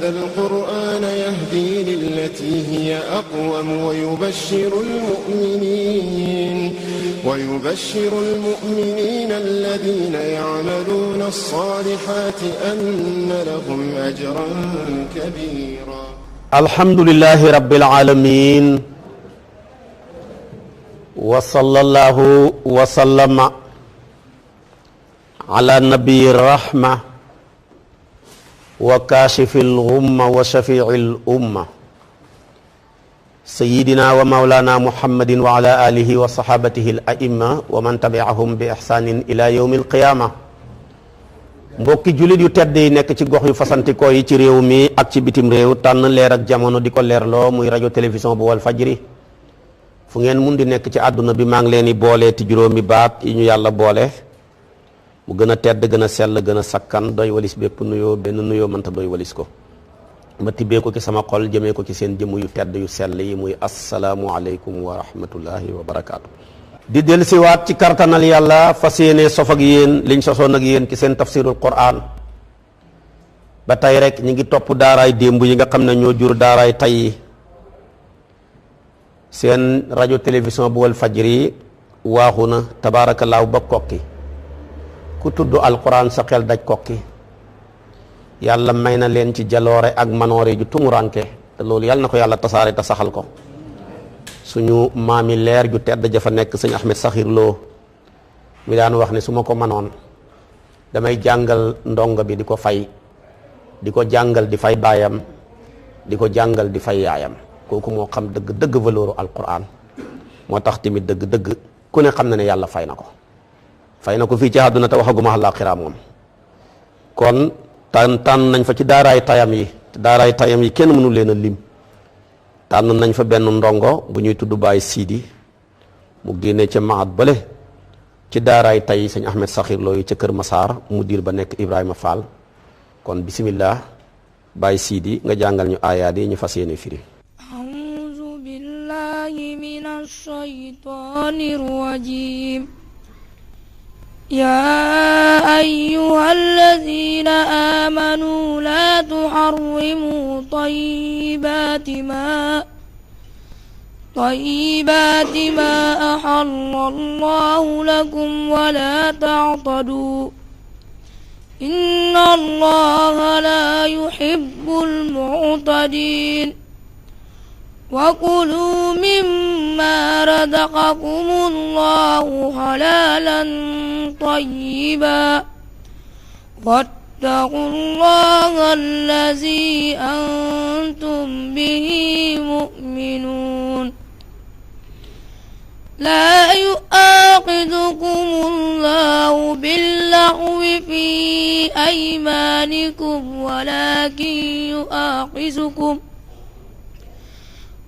هذا القرآن يهدي للتي هي أقوم ويبشر المؤمنين الذين يعملون الصالحات أن لهم أجرا كبيرا. الحمد لله رب العالمين وصلى الله وسلم على نبي الرحمة وكاشف الغمة وشفيع الأمة سيدنا ومولانا محمد وعلى آله وصحابته الأئمة ومن تبعهم بإحسان إلى يوم القيامة. mbokki julit yu tedd yi nekk ci gox yu fasantikoo yi ci réew mi ak ci bitim réew tànn leer ak jamono di ko leerloo muy rajo télévision bu wal fajri fu ngeen mun di nekk ci àdduna bi maa ngi leen di boole ti juróomi baat yi ñu yàlla boole mu gën a tedd gën a sell gën a sakkan doy walis bépp nuyoo benn nuyoo mënta doy walis ko ma tibbee ko ci sama xol jëmee ko ci seen jëmm yu tedd yu sell yi muy assalaamu aleykum wa rahmatullahi wa barakaatu. di dellusiwaat ci kartanal yàlla fas yéene sof ak yéen liñ sosoon ak yéen ci seen tafsirul Qur'an ba tey rek ñu ngi topp daaraay démb yi nga xam ne ñoo jur daaraay tey seen rajo télévision bu wal fajri waaxu na tabaarakallaahu ba kokki ku tudd alquran sa xel daj kokki yàlla may na leen ci jaloore ak manoore ju tumuranke te loolu yàlla na ko yàlla tasaare te saxal ko suñu maami leer ju tedd jafa nekk sëñ Ahmed Sakhir Lo mi daan wax ne su ma ko manoon damay jàngal ndongo bi di ko fay di ko jàngal di fay baayam di ko jàngal di fay yaayam kooku moo xam dëgg dëgg valeur alquran moo tax tamit dëgg dëgg ku ne xam na ne yàlla fay na ko fii ci àdduna te waxaguma àllaaxira moom kon tànn nañ fa ci daaraay tayam yi te daaraay tayam yi kenn mënu leen a lim tànn nañ fa benn ndongo bu ñuy tudd Baay Siidi mu génnee ca maat bële ci daaraay tay sëñ Ahmed Sakhir Lo yi ca Kër Masaar mudir ba nekk Ibrahima Fall kon bismillah Baay Siidi nga jàngal ñu aayaat yi ñu fas yéene firi. a'uuzu billahi minash shaytaanir rajiim. يا أيها الذين آمنوا لا تحرموا طيبات ما أحل الله لكم ولا تعتدوا إن الله لا يحب المعتدين وكلوا مما رزقكم الله حلالا طيبا واتقوا الله الذي أنتم به مؤمنون لا يؤاخذكم الله باللغو في أيمانكم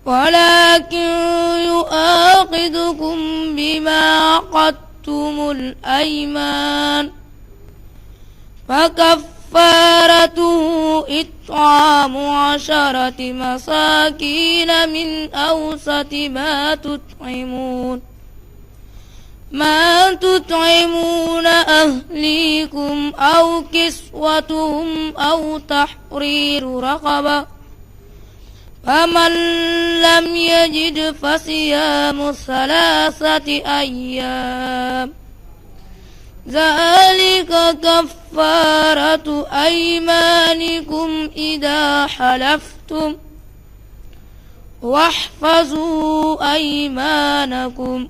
ولكن يؤاخذكم بما عقدتم الأيمان فكفارته إطعام 10 مساكين من أوسط ما تطعمون أهليكم أو كسوتهم أو تحرير رقبة فمن لم يجد فصيام 3 أيام ذلك كفارة أيمانكم إذا حلفتم واحفظوا أيمانكم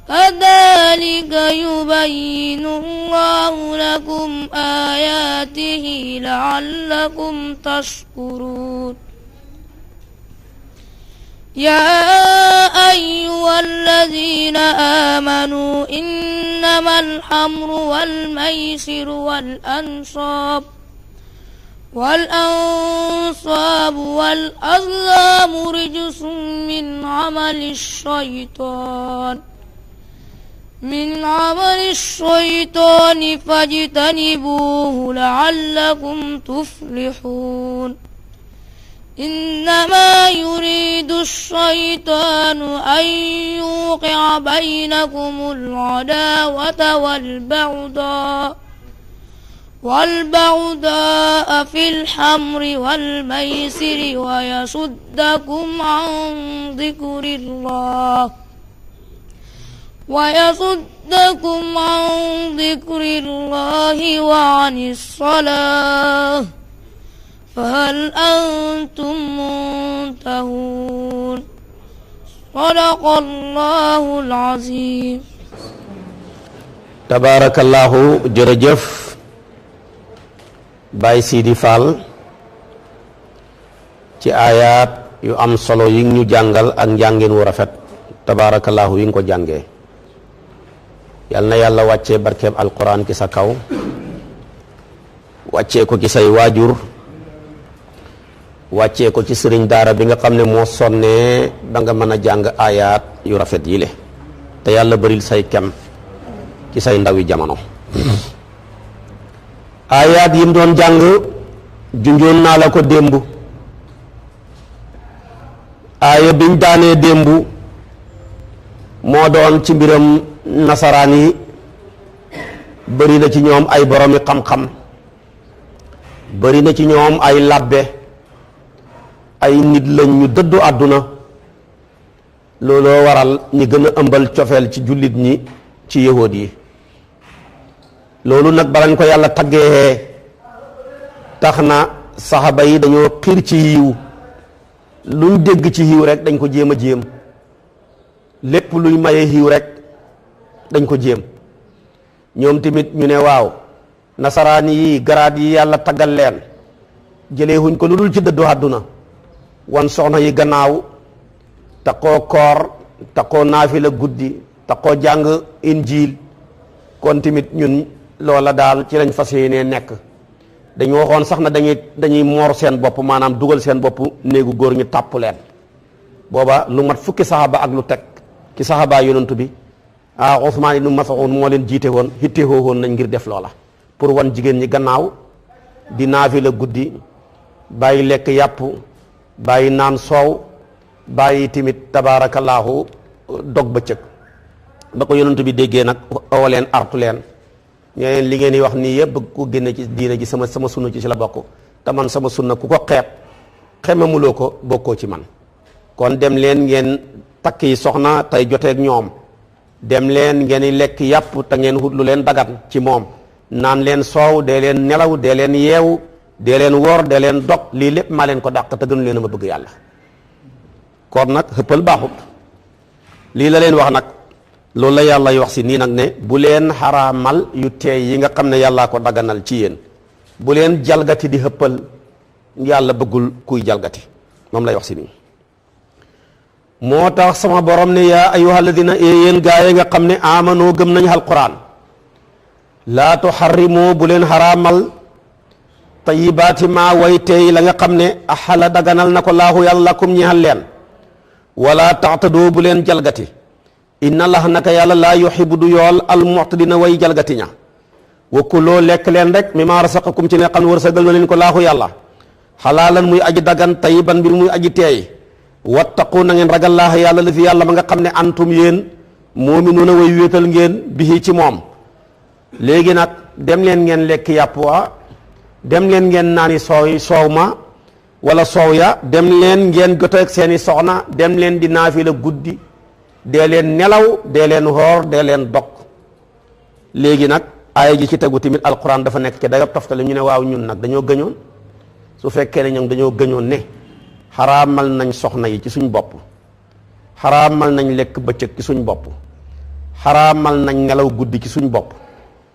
كذلك يبين الله لكم آياته لعلكم تشكرون يا أيها الذين آمنوا إنما الخمر والميسر والأنصاب والأزلام رجس من عمل الشيطان فاجتنبوه لعلكم تفلحون إنما يريد الشيطان أن يوقع بينكم العداوة والبغضاء في الحمر والميسر ويصدكم عن ذكر الله وعن الصلاة فهل أنتم منتهون صدق الله العظيم. tabarakallahu. jërëjëf Baye Sidi Fall ci aayaat yu am solo yi ñu jàngal ak njàngin wu rafet tabarakallahu yi nga ko jàngee. yal na yàlla wàccee barkeeb alquran ci sa kaw, wàccee ko ci say waajur, wàccee ko ci sëriñ daara bi nga xam ne moo sonnee ba nga mën a jàng aayaat yu rafet yi le te yàlla bëril say kem ci say ndawi jamono. aayaat yi mu doon jàng junjoon naa la ko démb. aaya biñ daanee démb moo doon ci mbiram nasaraan yi. bëri na ci ñoom ay boromi xam-xam, bëri na ci ñoom ay labbe, ay nit lañ ñu dëddu àdduna. looloo waral ñi gën a ëmbal cofeel ci jullit ñi ci yahood yi. loolu nag balañ ko yàlla taggee tax na saxaba yi dañoo xiir ci yiw. luñ dégg ci yiw rek dañ ko jéem a jéem, lépp luy maye yiw rek dañ ko jéem. ñoom tamit ñu ne waaw nasaraan yi garaat yi yàlla taggal leen jëlee huñ ko lu dul ci dëddu àdduna, wan soxna yi gannaaw, taxoo koor, taxoo naafila guddi, taxoo jàng injiil. kon tamit ñun loola daal ci lañ fas yéenee nekk. dañu waxoon sax na dañuy moor seen bopp, maanaam dugal seen bopp néegu góor ñu tàpp leen. booba lu mat fukki saxaba ak lu teg ci saxaba yonantu bi Usmaan ibnu Mas'uud moo leen jiite woon, hittewoo woon nañ ngir def loola pour wan jigéen ñi gannaaw, di naafila guddi, bàyyi lekk yàpp, bàyyi naan soow, bàyyi tamit tabaarakallaahu dog bëccëg. ba ko yonantu bi déggee nag oo leen artu leen, ñeneen li ngeen di wax nii yëpp bëgg ko génne ci diina ji sama sunna ci la bokk, te man sama sunna ku ko xeeb xemamuloo ko bokkoo ci man. kon dem leen ngeen takk yi soxna tey joteeg ñoom, dem leen ngeen i lekk yàpp te ngeen wut lu leen dagan ci moom, naan leen soow, dee leen nelaw, dee leen yeewu, dee leen woor, dee leen dog. lii lépp maa leen ko dàq te gënu leen a ma bëgg yàlla. kon nag xëppal baaxut. lii la leen wax nag, loolu la yàlla wax si nii nag ne bu leen xaraamal yu teey yi nga xam ne yàllaa ko daganal ci yéen, bu leen jalgati di xëppal, yàlla bëggul kuy jalgati. moom lay wax si nii. moo tax sama borom ne yaa ayyuha alladina, yéen gaa yi nga xam ne amanoo gëm nañu alquran, laa tuharrimu bu leen xaraamal tayibaati ma way teey la nga xam ne axala daganal na ko laahu yàlla lakum ñeexal leen, wala taxtadoo bu leen jalgati, inna allah naka yàlla laa yuhibbu du yool al mu'tadina way jalgati ña. wa kuloo lekk leen rek mimma rasaqakum ci ne xam ne wërsëgal na leen ko laahu yàlla, xalaalan muy aji dagan, tayiban mbir muy aji teey. wattaqu na ngeen ragal laaha yàlla la fi yàlla ma nga xam ne antum yéen muuminuuna way wéetal ngeen bihi ci moom. léegi nag dem leen ngeen lekk yàpp wa, dem leen ngeen naani soow ma wala soow ya, dem leen ngeen joteeg seeni soxna, dem leen di naafila guddi, dee leen nelaw, dee leen xoor, dee leen dog. léegi nag aaya ji ci tegu tamit alquran dafa nekk ci dayob toftale. ñu ne waaw ñun nag dañoo gëñoon, su fekkee ne ñoom dañoo gëñoon ne xaraamal nañ soxna yi ci suñ bopp, xaraamal nañ lekk bëccëg ci suñ bopp, xaraamal nañ nelaw guddi ci suñ bopp,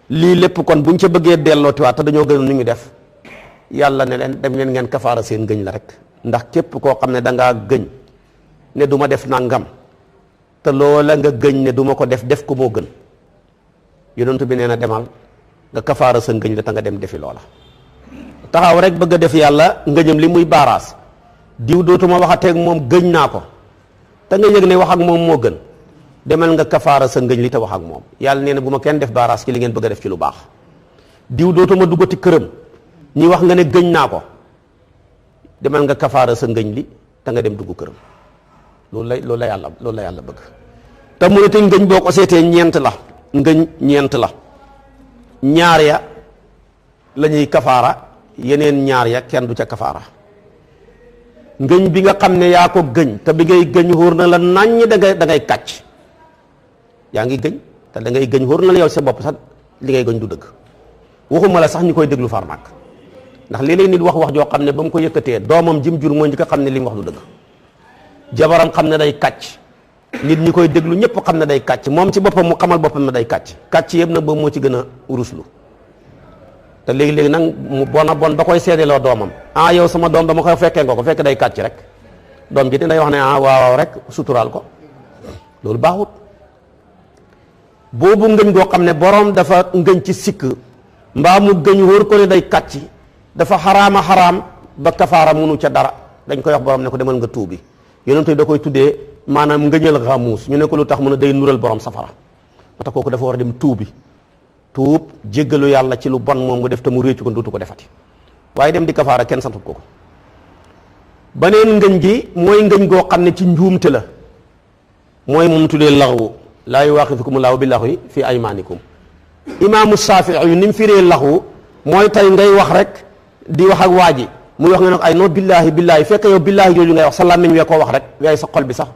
lii lépp kon buñ ca bëggee dellootiwaat te dañoo gënoon nu ñu def, yàlla ne leen dem leen ngeen kafaara seen gëñ la rek. ndax képp koo xam ne dangaa gëñ ne du ma def nangam, te loola nga gëñ ne du ma ko def ko moo gën. yonent bi nee na demal nga kafaara sa ngëñ la te nga dem defi loola. taxaw rek bëgg a def yàlla ngëñam li muy baaraas, diw dootuma waxateeg moom gëñ naa ko, te nga yëg ne wax ak moom moo gën, demal nga kafaara sa ngëñ li te wax ak moom. yàlla nee na bu ma kenn def baaraas ci li ngeen bëgg a def ci lu baax. diw dootuma duggati këram, ñi wax nga ne gëñ naa ko, demal nga kafaara sa ngëñ li te nga dem dugg këram. loolu la yàlla bëgg. te mu ne te ngëñ boo ko seetee ñeent la. ngëñ ñeent la. ñaar ya la ñuy kafaara, yeneen ñaar ya kenn du ca kafaara. ngëñ bi nga xam ne yaa ko gëñ te bi ngay gëñ wóor na la naññ da ngay kàcc, yaa ngi gëñ te da ngay gëñ wóor na la yow sa bopp sax li ngay gëñ du dëgg, waxuma la sax ñu koy déglu far nag, ndax léeg-léeg nit wax joo xam ne ba mu ko yëkkatee doomam jim jur mooy njëkk a xam ne li mu wax du dëgg, jabaram xam ne day kàcc, nit ñi koy déglu ñëpp xam ne day kàcc, moom ci boppam mu xamal boppam ne day kàcc, kàcc yëpp nag boobu moo ci gën a ruslu. te léegi-léegi nag mu bon a bon ba koy seedeloo doomam, yow sama doom dama koy fekkee nga ko fekk day kàcc rek, doom ji day wax ne waaw rek suturaal ko, loolu baaxut. boobu ngëñ goo xam ne borom dafa ngëñ ci sikk mbaa mu gëñ wóor ko ne day kàcc, dafa xaraam ba kafaara munu ca dara, dañ koy wax borom ne ko demal nga tuubi. yonent yi da koy tuddee maanaam ngëñal xamuus, ñu ne ko lu tax mu ne day nural borom safara, moo tax kooku dafa war a dem tuubi, tuub jéggalu yàlla ci lu bon moom mu def te mu réccu ko dootu ko defati, waaye dem di kafaara kenn santut ko ko. beneen ngëñ gi mooy ngëñ goo xam ne ci njuumte la, mooy moom tuddee laxwu, laa yuwaaxizukumu llaahu bil-laxwi fii aymaanikum. imaamu Saafi'i yu ni mu firee laxwu mooy tey ngay wax rek di wax ak waa ji muy wax nga ne ay non billaahi fekk yow billaahi jooju ngay wax sa làmmiñ wee koo wax rek waaye sa xol bi sax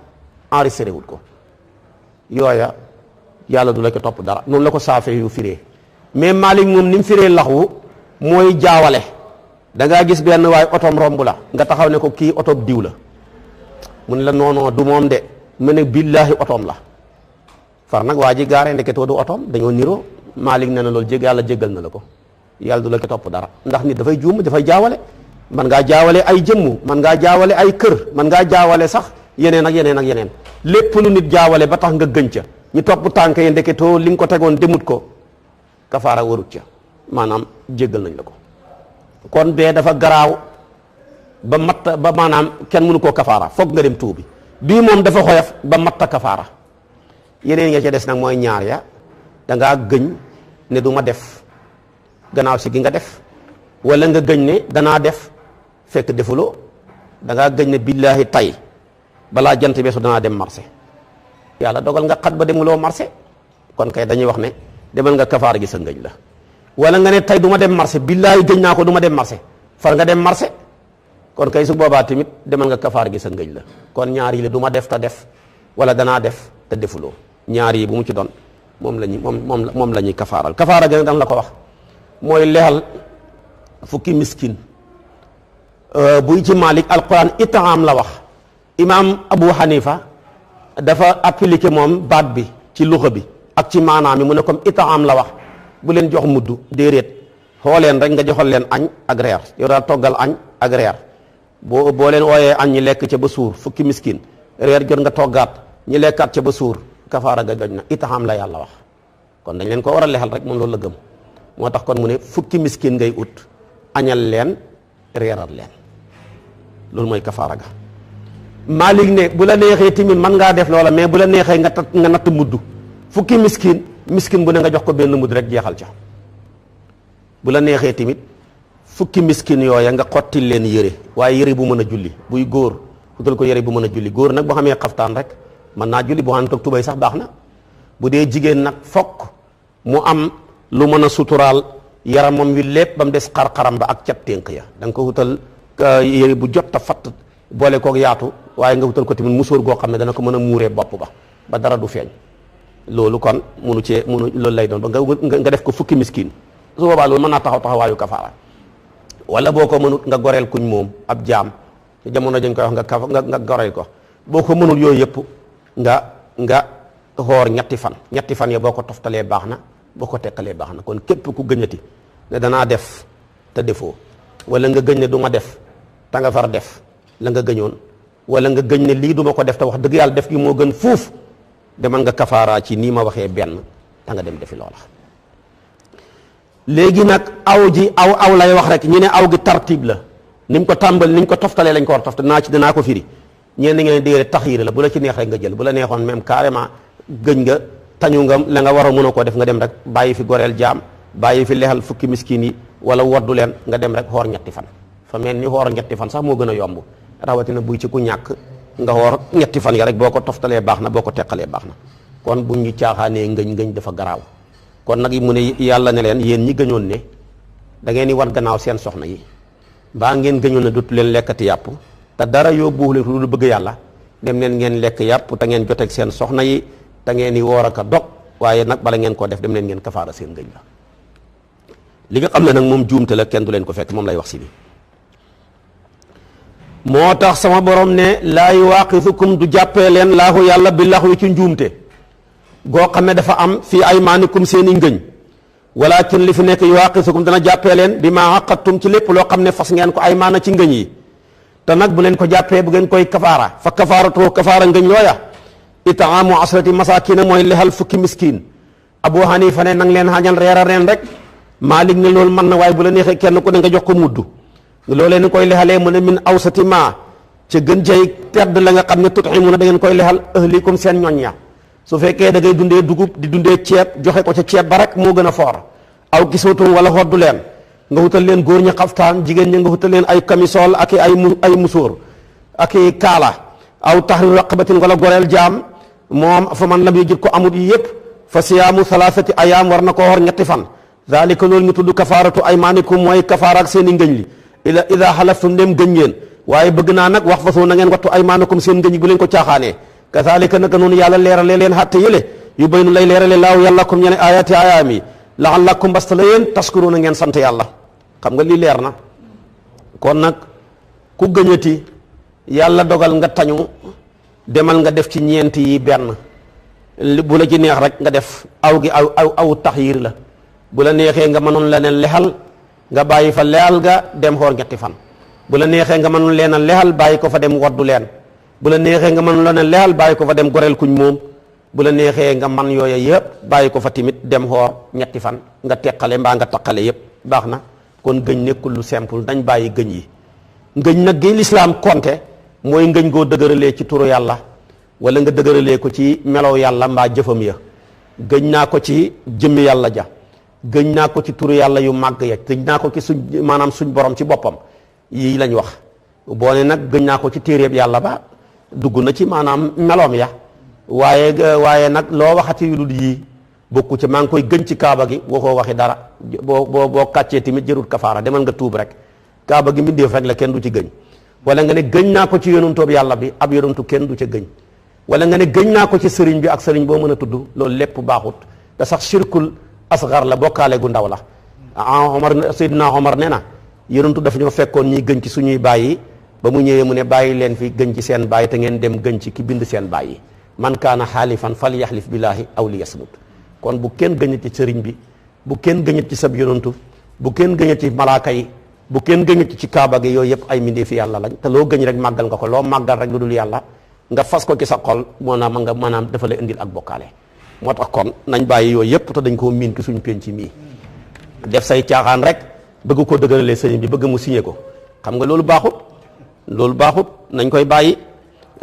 enregistré wul ko, yooya yàlla du la ko topp dara. noonu la ko Saafi'i yu firee. mais Maalik moom ni mu firee laxwu mooy jaawale, da ngaa gis benn waaye otoom romb la nga taxaw ne ko kii otoom diw la, mu ne la non du moom de, mu ne billaahi otoom la, far nag waa ji gaaree ndeketoo du otoom, dañoo niroo. Maalik nee na loolu yàlla jéggal na la ko, yàlla du la ko topp dara, ndax nit dafay juum, dafay jaawale. man ngaa jaawale ay jëmmu, man ngaa jaawale ay kër, man ngaa jaawale sax yeneen ak yeneen lépp lu nit jaawale ba tax nga gën ca ñu topp tànk yi ndeketoo li nga ko tegoon demut ko, kafaara warut ca, maanaam jéggal nañ la ko. kon bee dafa garaaw ba matta ba maanaam kenn mënu koo kafaara, foog nga dem tuubi. bii moom dafa xoyof ba matta kafaara. yeneen nga ca des nag mooy ñaar ya, da ngaa gëñ ne du ma def gannaaw si gi nga def, wala nga gëñ ne danaa def fekk defuloo, da ngaa gëñ ne billaahi tay balaa jant beesu danaa dem marché, yàlla dogal nga xat ba demuloo marché, kon kay dañuy wax ne demal nga kafaara gi sa ngëñ la. wala nga ne tay du ma dem marché, billaahi gëñ naa ko du ma dem marché, far nga dem marché, kon kay su boobaa tamit demal nga kafaara gi sa ngëñ la. kon ñaar yi la du ma def te def, wala danaa def te defuloo, ñaar yi bu mu ci doon moom la ñuy moom la ñuy kafaaral. kafaara gi dana la ko wax mooy lexal fukki miskin. buy ci Malik alquran itaam la wax, imaam Abu Hanifa dafa appliqué moom baat bi ci luxa bi ak ci maanaam mi mu ne comme itaam la wax, bu leen jox mudd déedéet, xooleen rek nga joxal leen añ ak reer, yow daal toggal añ ak reer, boo leen ooyee añ ñi lekk ca ba suur fukki miskin, reer jot nga toggaat ñi lekkaat ca ba suur, kafaara ga doj na. itaam la yàlla wax, kon dañ leen ko war a lexal rek, moom loolu la gëm. moo tax kon mu ne fukki miskin ngay ut, añal leen reeral leen, loolu mooy kafaara ga. Maalik ne bu la neexee tamit mën ngaa def loola, mais bu la neexee nga natt mudd fukki miskin bu ne nga jox ko benn mudd rek jeexal ca. bu la neexee tamit fukki miskin yooya nga xottil leen yëre, waaye yëre bu mën a julli, buy góor utal ko yëre bu mën a julli. góor nag boo xamee xaftaan rek mën naa julli, boo xam ne toog tubay sax baax na. bu dee jigéen nag fokk mu am lu mën a suturaal yaramam wi lépp ba mu des xar-xaram ba ak cat ténk ya, da nga ko wutal yëre bu jot ta fatt boole koog yaatu, waaye nga wutal ko tamit musóor goo xam ne dana ko mën a muuree bopp ba dara du feeñ. loolu kon munu loolu lay doon ba nga def ko fukki miskin. su boobaa loolu mën naa taxawaayu kafaara. wala boo ko mënut nga goreel kuñ moom ab jaam, jamono dañ koy wax nga goreel ko. boo ko mënul yooyu yëpp nga xoor ñetti fan ya boo ko toftalee baax na, boo ko tekkalee baax na. kon képp ku gëñati ne danaa def te defoo, wala nga gëñ ne du ma def te nga far def la nga gëñoon, wala nga gëñ ne lii du ma ko def te wax dëgg yàlla def gi moo gën fuuf, demal nga kafaara ci nii ma waxee benn te nga dem defi loola. léegi nag aw lay wax rek, ñu ne aw gi tartib la, ni mu ko tàmbali ni ñu ko toftalee lañ ko war a toftal, danaa ko firi. ñenn ngeen déggee taxyiir la, bu la ci neex rek nga jël, bu la neexoon même carrément gëñ nga tañu nga la nga war a mën a koo def nga dem rek bàyyi fi goreel jaam, bàyyi fi lexal fukki miskin yi, wala woddu leen nga dem rek xoor ñetti fan. fa mel ni xoor ñetti fan sax moo gën a yomb, rawatina buy ci ku ñàkk nga xoor ñetti fan ya rek boo ko toftalee baax na, boo ko teqalee baax na. kon buñ ñu caaxaanee ngëñ dafa garaaw. kon nag mu ne yàlla ne leen yéen ñi gëñoon ne da ngeen di war gannaaw seen soxna yi mbaa ngeen gëñoon ne dootu leen lekkati yàpp te dara yóbbuwu leen lu bëgg yàlla dem leen ngeen lekk yàpp te ngeen joteeg seen soxna yi te ngeen di woor ak a dog waaye nag bala ngeen koo def dem leen ngeen kafaara seen ngëñ la li nga xam ne nag moom juumte la kenn du leen ko fekk moom lay wax si bi moo tax sama borom ne laa yuwaaqisukum du jàppee leen laahu yàlla bi laxwi ci njuumte goo xam ne dafa am fii aymaanikum seen i ngëñ walakin li fi nekk yuwaaqisukum dana jàppee leen bi maa aqadtum ci lépp loo xam ne fas ngeen ko aymaana ci ngëñ yi te nag bu leen ko jàppee bu ngeen koy kafaara fa kafaaratu kafaara ngëñ looya itaamu asrati masakina mooy lexal fukki miskin Abu Hanifa ne nang leen xañal reera reen rek Maalik ne loolu mën na waaye bu la neexee kenn ku ne nga jox ko mudd loolee ni koy lexalee mu ne min awsati ma ca gën jay tedd la nga xam ne tut'imuna da ngeen koy lexal ahlikum seen ñoñ ya su fekkee da ngay dundee dugub di dundee ceeb joxe ko ca ceeb ba rek moo gën a foor aw kiswatum wala xoddu leen nga wutal leen góor ñi xaftaan jigéen ñi nga wutal leen ay camisole ak ay musóor ak i kaala aw tahriru raqabatin wala goreel jaam moom fa man lam yajid ko amut yi yëpp fa siyaamu thalathati ayaam war na koo xor ñetti fan zalika loolu ñu tudd kafaaratu aymaanikum mooy kafaara ak seen i ngëñ li ida xalaftum dem gëñ ngeen waaye bëgg naa nag wax façon na ngeen wattu aymaanakum seen ngëñ bu leen ko caaxaanee kazalika naka noonu yàlla leerale leen xatte yële yu baynu lay leerale laaw yàlla kum ñene ayaati ayaam yi la'allakum basta la yéen tashkuruuna ngeen sant yàlla xam nga lii leer na kon nag ku gëñati yàlla dogal nga tañu demal nga def ci ñeent yi benn bu la ci neex rek nga def aw gi aw taxyiir la bu la neexee nga mënoon la ne lexal nga bàyyi fa lexal ga dem xoor ñetti fan bu la neexee nga mënoon leen a lexal bàyyi ko fa dem woddu leen bu la neexee nga mënoon la ne lexal bàyyi ko fa dem goreel kuñ moom bu la neexee nga man yooya yëpp bàyyi ko fa timit dem xoor ñetti fan nga teqale mbaa nga taqale yëpp baax na kon gëñ nekkul lu simple dañ bàyyi gëñ yi ngëñ nag gi lislaam konte mooy ngëñ goo dëgëralee ci turu yàlla wala nga dëgëralee ko ci melow yàlla mbaa jëfam ya gëñ naa ko ci jëmmi yàlla ja gëñ naa ko ci turu yàlla yu màgg ya gëñ naa ko ci suñ maanaam suñ borom ci boppam yii lañ wax boo ne nag gëñ naa ko ci téeréeb yàlla ba dugg na ci maanaam meloom ya waaye nag loo waxati yu dul yii bokku ci maa ngi koy gëñ ci kaaba gi waxoo waxi dara boo kàccee tamit jërul kafaara demal nga tuub rek kaaba gi mbindeef rek la kenn du ci gëñ wala nga ne gëñ naa ko ci yonantoob yàlla bi ab yonantu kenn du ca gëñ wala nga ne gëñ naa ko ci sëriñ bi ak sëriñ boo mën a tudd loolu lépp baaxut te sax shirkul asgar la bokkaale gu ndaw la Seydina Omar nee na yonantu daf ñoo fekkoon ñuy gëñ ci suñuy bàyyi ba mu ñëwee mu ne bàyyi leen fi gëñ ci seen bàyyi te ngeen dem gëñ ci ki bind seen bàyyi man kaana xaalifan fal yaxlif billaahi aw li yasmut kon bu kenn gëñat ci sëriñ bi bu kenn gëñat ci sab yonantu bu kenn gëñat ci malaaka yi bu kenn gëñat ci kaaba gi yooyu yëpp ay mbindeefi yàlla lañ te loo gëñ rek màggal nga ko loo màggal rek lu dul yàlla nga fas ko ci sa xol maanaam dafa lay indil ak bokkaale moo tax kon nañ bàyyi yooyu yëpp te dañ koo miin ki suñ penc mii def say caaxaan rek bëgg ko dëgëralee sëriñ bi bëgg mu signé ko xam nga loolu baaxut nañ koy bàyyi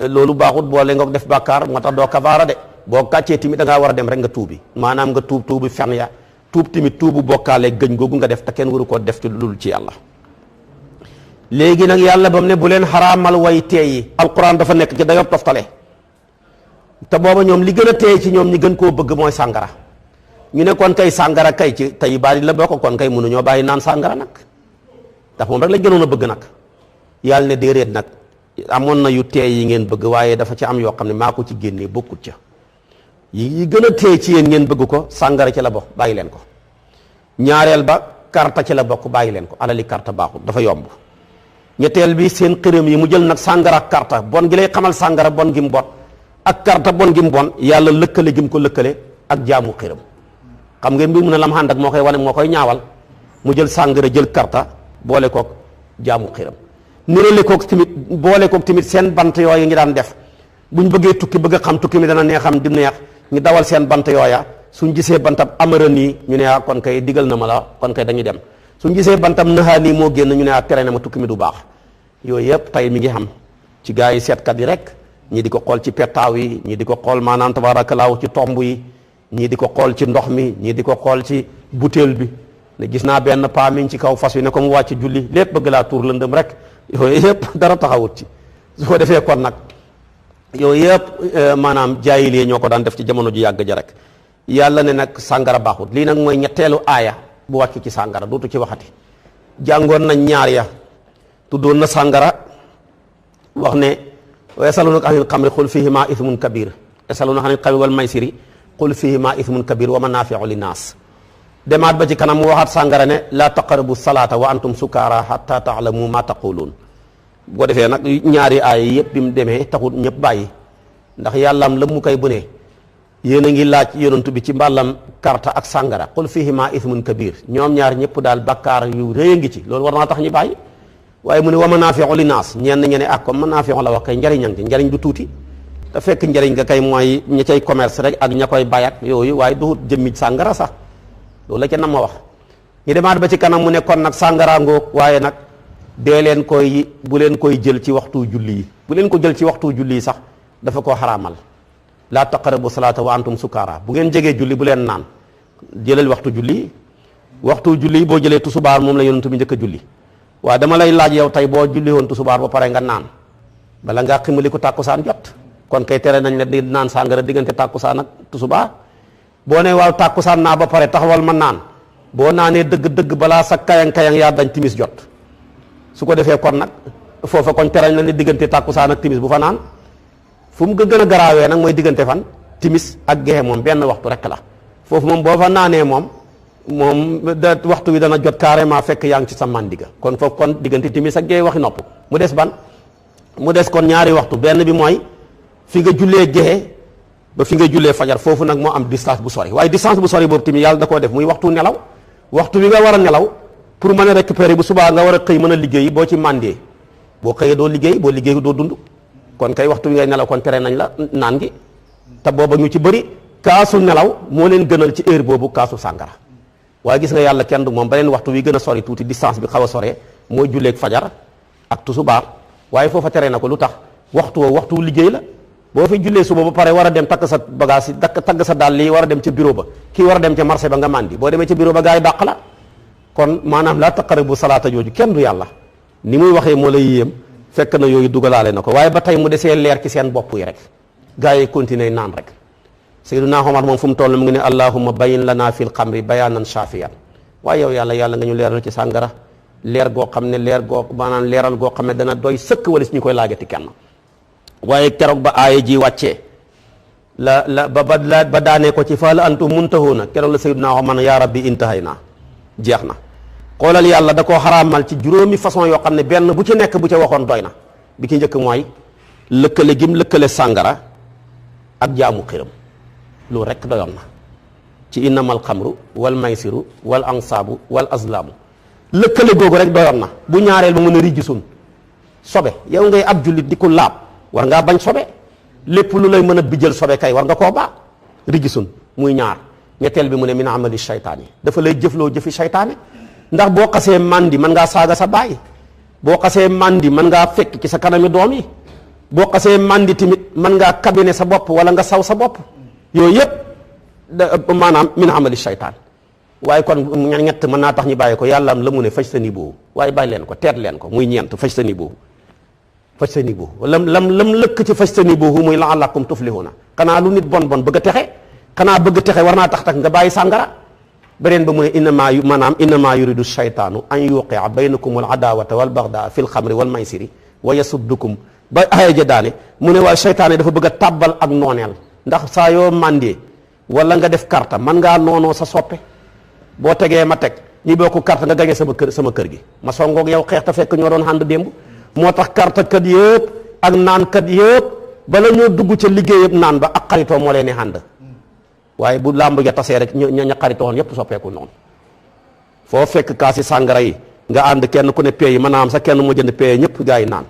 loolu baaxut boole nga def bàkkaar moo tax doo kafaara de boo kàccee tamit da ngaa war a dem rek nga tuubi maanaam nga tuubi fen ya tuub tamit tuubu bokkaale gëñ googu nga def te kenn waru koo def ci lul ci yàlla léegi nag yàlla ba mu ne bu leen xaraamal way teey yi alquran dafa nekk ci dayob toftale te booba ñoom li gën a teey ci ñoom ñi gën koo bëgg mooy sàngara ñu ne kon kay sàngara kay ci tey bari la bokk kon kay mënuñoo bàyyi naan sàngara nag ndax moom rek lañ gënoon a bëgg nag yàlla ne déedéet nag amoon na yu teey yi ngeen bëgg waaye dafa ci am yoo xam ne maa ko ci génnee bokkut ca yi gën a teey ci yéen ngeen bëgg ko sàngara ci la bokk bàyyi leen ko ñaareel ba karta ci la bokk bàyyi leen ko alali karta baaxul dafa yomb ñetteel bi seen xërëm yi mu jël nag sàngara ak karta bon gi lay xamal sàngara bon gi mu bon ak karta bon gi mu bon yàlla lëkkale gi mu ko lëkkale ak jaamu xërëm xam ngeen mbir mu ne lam ànd ak moo koy wane moo koy ñaawal mu jël sàngara jël karta boole kook jaamu xërëm nirale kook tamit boole kook tamit seen bant yooyu ngi daan def buñ bëggee tukki bëgg a xam tukki mi dana neexam di neex ñu dawal seen bant yooya suñ gisee bantab amara nii ñu ne kon kay digal na ma la kon kay dañuy dem suñ gisee bantam naxaa nii moo génn ñu ne tere na ma tukki mi du baax yooyu yëpp tey mi ngi xam ci gaa yi seetkat yi rek ñii di ko xool ci pettaaw yi ñii di ko xool maanaam tabaarakallaahu ci tomb yi ñii di ko xool ci ndox mi ñii di ko xool ci butéel bi ne gis naa benn paa mi ngi ci kaw fas wi ne ko mu wàcc julli lépp bëgg laa tuur lëndëm rek yooyu yëpp dara taxawut ci su ko defee kon nag yooyu yëpp maanaam jaayil ñoo ko daan def ci jamono ju yàgg ja rek yàlla ne nag sàngara baaxut lii nag mooy ñetteelu aaya bu wàcc ci sàngara dootu ci waxati jàngoon nañ ñaar ya tuddoon na sàngara wax ne wa yasalunaka anil xamri qul fihima ithmun kabir yasalunaka anil xamri wal maysiri qul fihima ithmun kabir wa manafiu linnaas demaat ba ci kanam mu waxaat sàngara ne laa taqrabu salaata wa antum sukaara hatta taalamu ma taquluun bu ko defee nag ñaari aay yëpp bi mu demee taxut ñëpp bàyyi ndax yàllaam la mu koy bu ne yéen a ngi laaj yonantu bi ci mbàllam karta ak sàngara qul fihima ithmun kabir ñoom ñaar ñëpp daal bakkaar yu rëy a ngi ci loolu war naa tax ñu bàyyi waaye mu ne wa manaafiu linnaas ñenn ñe ne ak comme manaafiu la wax kay njariñ ci njariñ du tuuti te fekk njariñ nga kay mooy ña cay commerce rek ak ña koy bay ak yooyu waaye du jëmmi sàngara sax loolu la ca nam ma wax ñu demaat ba ci kanam mu ne kon nag sàngara ngoog waaye nag dee leen koy bu leen koy jël ci waxtu julli yi bu leen ko jël ci waxtu julli yi sax dafa koo xaraamal laa taqrabu salaata wa antum sukaara bu ngeen jegee julli bu leen naan jëlal waxtu julli boo jëlee tusubaar moom la yonent bi njëkk a julli waaw dama lay laaj yow tey boo julli woon tusubaar ba pare nga naan bala ngaa ximali ko tàkkusaan jot kon kay tere nañ la di naan sàngara diggante tàkkusaan ak tusubaar boo ne waaw tàkkusaan naa ba pare taxawal ma naan boo naanee dëgg-dëgg balaa sa kayang-kayang yaa dañ timis jot su ko defee kon nag foofa kon tere nañ la diggante tàkkusaan ak timis bu fa naan fu mu gën a garaawee nag mooy diggante fan timis ak gexe moom benn waxtu rek la foofu moom boo fa naanee moom da waxtu wi dana jot carrément fekk yaa ngi ci sa mandiga kon foofu kon diggante timis ak gexe waxi nopp mu des ban mu des kon ñaari waxtu benn bi mooy fi nga jullee gexe ba fi nga jullee fajar foofu nag moo am distance bu sori waaye distance bu sori boobu tamit yàlla da koo def muy waxtu nelaw waxtu bi nga war a nelaw pour mën a récupérer bu subaa nga war a xëy mën a liggéey boo ci mandee boo xëyee doo liggéey boo liggéey doo dund kon kay waxtu bi ngay nelaw kon tere nañ la naan gi te booba ñu ci bëri kaasu nelaw moo leen gënal ci heure boobu kaasu sàngara waaye gis nga yàlla kenn du moom beneen waxtu wi gën a sori tuuti distance bi xaw a soree mooy julleeg fajar ak tusubaar waaye foofa tere na ko lu tax waxtu woo waxtu liggéey la boo fi jullee suba ba pare war a dem takk sa bagage yi tagg sa dàll yi war a dem ca bureau ba kii war a dem ca marché ba nga màndi boo demee ca bureau ba gaa yi dàq la kon maanaam laa taqrabu salaata jooju kenn du yàlla ni muy waxee moo lay yéem fekk na yooyu dugalaale na ko waaye ba tey mu desee leer ci seen bopp yi rek gaa yi continuer naan rek Seydina Omar moom fu mu toll mu ngi ne allahumma bayin lana fil xamri bayanan shafiyan waaye yow yàlla nga ñu leeral ci sàngara leer goo xam ne leer goo maanaam leeral goo xam ne dana doy sëkk wala si ñu koy laajati kenn waaye keroog ba aaya ji wàccee ba daanee ko ci fa la antum muntahuuna keroog la Seydina Omar yaa rabbi intahayna jeex na xoolal yàlla da koo xaraamal ci juróomi façon yoo xam ne benn bu ci nekk bu ca waxoon doy na bi ki njëkk mooy lëkkale gim lëkkale sàngara ak jaamu xiram loolu rek doyoon na ci innamal xamru wal maysiru wal ansaabu wal azlaamu lëkkale googu rek doyoon na bu ñaareel ba mën a rijjisun sobe yow ngay ab jullit di ko laab war ngaa bañ sobe lépp lu lay mën a bijjal sobe kay war nga koo baa rijjisun muy ñaar ñetteel bi mu ne min amali shaytaan yi dafa lay jëfloo jëfi shaytaane ndax boo xasee mandi mën ngaa saaga sa baay boo xasee mandi mën ngaa fekk ci sa kanami doom yi boo xasee mandi tamit mën ngaa kabine sa bopp wala nga saw sa bopp yooyu yëpp maanaam min amali shaytaan waaye kon ñett mën naa tax ñu bàyyi ko yàlla am la mu ne faj sa ni boobu waaye bàyyi leen ko teet leen ko muy ñeent faj sa ni boobu faj sa ni boobu lam lëkk ci faj sa ni boobu muy la'allakum tuflihuna xanaa lu nit bon bëgg a texe xanaa bëgg texe war naa tax nga bàyyi sàngara beneen ba mu ne innama yuridu shaytaanu an yuqia baynakum al adawata wal bagdaa fil xamri wal maysiri wa yasuddukum ba aaya ja daane mu ne waaye shaytaane dafa bëgg a tàbbal ak nooneel ndax saa yoo mandee wala nga def karta man ngaa noonoo sa soppe boo tegee ma teg ñi boo ko karta nga gañe sama kër gi ma songoog yow xeex te fekk ñoo doon ànd démb moo tax karta kat yëpp ak naan kat yëpp bala ñoo dugg ca liggéey yëpp naan ba ak xaritoo moo leen di ànd waaye bu làmb ja tasee rek ña xaritoon yëpp soppeeku noonu foo fekk kaasi sàngara yi nga ànd kenn ku ne pay yi mën a am sax kenn moo jënd pay ñëpp gaa yi naan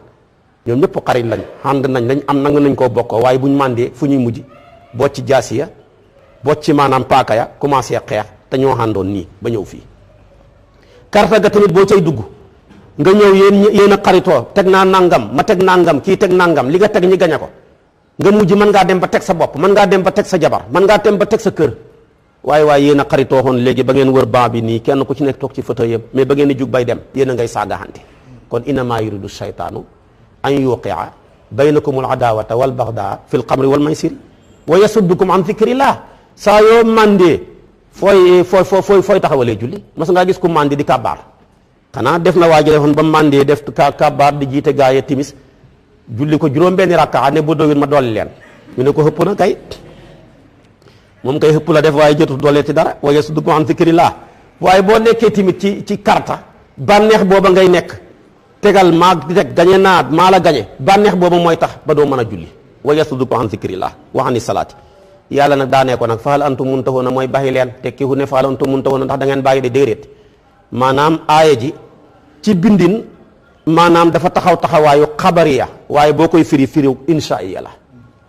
ñoom ñëpp xarit lañ ànd nañ am nangu nañ koo bokkoo waaye buñ màndee fu ñuy mujj bocc jaasi ya bocc maanaam paaka ya commencé xeex te ñoo àndoon nii ba ñëw fii karta ga tamit boo cay dugg nga ñëw yéen a xaritoo teg naa nangam ma teg nangam kii teg nangam li nga teg ñi gañe ko nga mujj mën ngaa dem ba teg sa bopp mën ngaa dem ba teg sa jabar mën ngaa dem ba teg sa kër waaye yéen a xaritoo xoon léegi ba ngeen wër ban bi nii kenn ku ci nekk toog ci fauteuil yëpp mais ba ngeen di jug bay dem yéen a ngay saagaxante kon innama yuridu shaytaanu an yuqia baynakum al adawata wal bagdaa fil xamri wal maysiri wa yasuddukum an dhikrillah saa yoo mandee fooy taxawalee julli mas ngaa gis ku mandi di kàbbaar xanaa def na waaji defoon ba mandee def kabaar di jiite gaay timis julli ko juróom-benni rakka ne bu doyul ma dolli leen ñu ne ko xëpp na kay moom kay xëpp la def waaye jotul doolee ci dara wa yasuddukum an zikrillah waaye boo nekkee timit ci karta bànneex booba ngay nekk tegal maa teg gañe naa maa la gañe bànneex booba mooy tax ba doo mën a julli wa yasuddukum an zikrillah wa ani salaati yàlla nag daanee ko nag fa hal antum muntahuna mooy bàyyi leen tekki hu ne fa hal antum muntahuna ndax da ngeen bàyyi de déedéet maanaam aaya ji ci bindin maanaam dafa taxawaayu xabariya waaye boo koy firi insha'iya la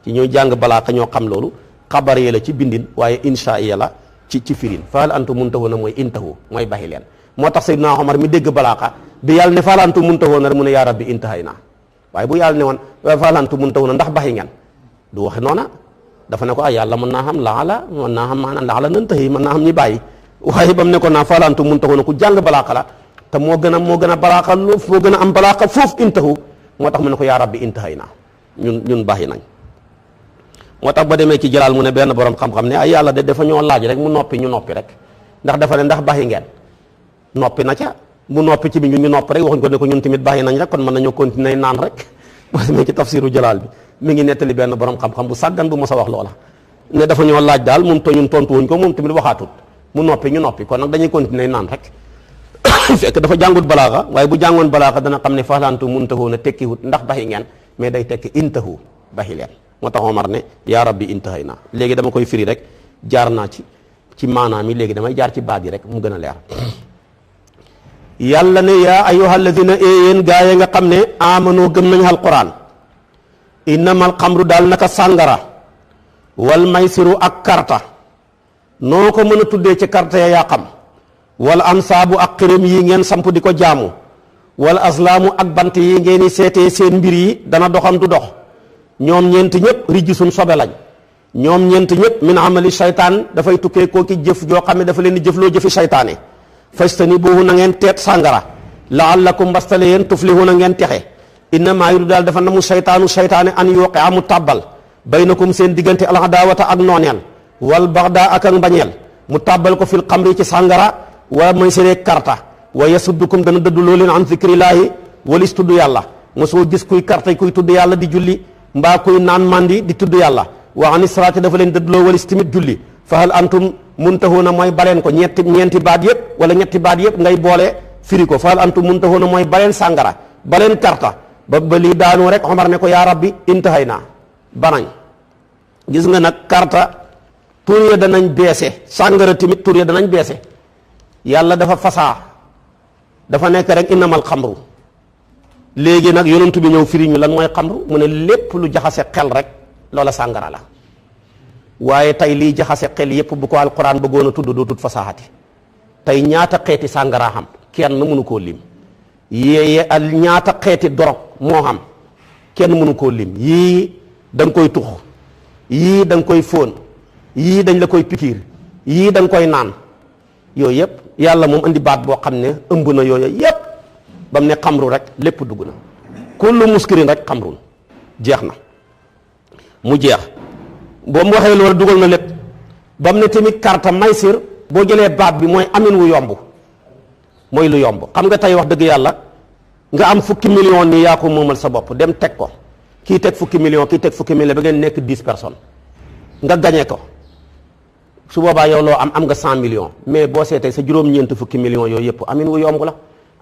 ci ñooy jàng balaa ñoo xam loolu xabariya la ci bindin waaye insha'iya la ci firin fa hal antum muntahuna mooy intahu mooy bàyyi leen moo tax Seydina Omar mi dégg balaaxa bi yàlla ne fa hal antum muntahuna rek mu ne yaa rabbi intahayna waaye bu yàlla ne woon fa hal antum muntahuna ndax bàyyi ngeen du waxe noona dafa ne ko yàlla mën naa xam laala mën naa xam maanaam laala nantahi mën naa xam ñi bàyyi waaye ba mu ne ko naa fa hal antum muntahuna ku jàng balaaxa la te moo gën a balaaxa moo gën a am balaaxa foofu intahu moo tax mu ne ko yaa rabbi intahayna ñun bàyyi nañ moo tax ba demee ci jalaal mu ne benn borom xam-xam ne yàlla de dafa ñoo laaj rek mu noppi ñu noppi rek ndax dafa ne ndax bàyyi ngeen noppi na ca mu noppi ci bi ñun ñu noppi rek waxuñ ko ne ko ñun tamit bàyyi nañ rek kon mën nañoo continuer naan rek boo demee ci tafsiru jalaal bi mi ngi nettali benn borom xam-xam bu sàggan bu mos a wax loola ne dafa ñoo laaj daal moom to ñun tontu wuñ ko moom tamit waxaatut mu noppi ñu noppi kon nag dañuy continuer naan rek fekk dafa jàngut balaaxa waaye bu jàngoon balaaxa dana xam ne fa hal antum muntahuna tekkiwut ndax bàyyi ngeen mais day tekki intahu bàyyi leen moo tax Omar ne yaa rabbi intahayna léegi dama koy firi rek jaar naa ci maanaam yi léegi damay jaar ci baat yi rek mu gën a leer yàlla ne yaa ayyuhal ladina yéen gaa yi nga xam ne amanu gëm nañ alquran innamal xamru daal naka sàngara wal maysiru ak karta noo ko mën a tuddee ci karta ya yaa xam wal ansaabu ak xirim yi ngeen samp di ko jaamu wal aslaamu ak bant yi ngeen di seetee seen mbir yi dana doxam du dox ñoom ñeent ñëpp rijsun sobe lañ ñoom ñeent ñëpp min amali shaytaan dafay tukkee koo ki jëf joo xam ne dafa leen di jëfloo jëfi shaytaane fastanibuhu na ngeen teet sàngara la'allakum mbastale yéen tuflihu na ngeen texe innamaa yuridu daal dafa namu shaytaane an yuqi'a mu tàbbal baynakum seen diggante al adaawata ak nooneel wal baxdaa ak mbañeel mu tàbbal ko fil xamri ci sàngara wa maysiri karta wa yasuddukum dana dëddu loo leen an zikrillaahi walis tudd yàlla mosoo gis kuy karta kuy tudd yàlla di julli mbaa kuy naan mandi di tudd yàlla wa ani salaati dafa leen dëddloo walis tamit julli fa hal antum muntahuna mooy baleen ko ñeenti baat yëpp wala ñetti baat yëpp ngay boole firi ko fa hal antum muntahuna mooy baleen sàngara baleen karta ba lii daanu rek Omar ne ko yaa rabbi intahayna banañ gis nga nag karta tur ya danañ beese sàngara tamit tur ya danañ beese yàlla dafa fasaa dafa nekk rek innamal xamru léegi nag yonent bi ñëw firi ñu lan mooy xamru mu ne lépp lu jaxase xel rek loola sàngara la waaye tey liy jaxase xel yépp bu ko alquran bëggoon a tudd doo tudd fasaxati tey ñaata xeeti sàngara xam kenn mënu koo lim yéeye al ñaata xeeti dorog moo xam kenn mënu koo lim yii da nga koy tux yii da nga koy fóon yii dañ la koy pikiir yii da nga koy naan yooyu yëpp yàlla moom andi baat boo xam ne ëmb na yooyu yëpp ba mu ne xamru rek lépp dugg na kullu muskirin rek xamrun jeex na mu jeex boo mu waxee loolu dugal na lépp ba mu ne tamit karta maysir boo jëlee baat bi mooy amin wu yomb mooy lu yomb xam nga tey wax dëgg yàlla nga am fukki million nii yaa ko moomal sa bopp dem teg ko kii teg fukki million kii teg fukki million ba ngeen nekk 10 personnes nga gañe ko su boobaa yow loo am nga 100 millions mais boo seetee sa juróom-ñeent fukki millions yooyu yëpp amin wu yomb la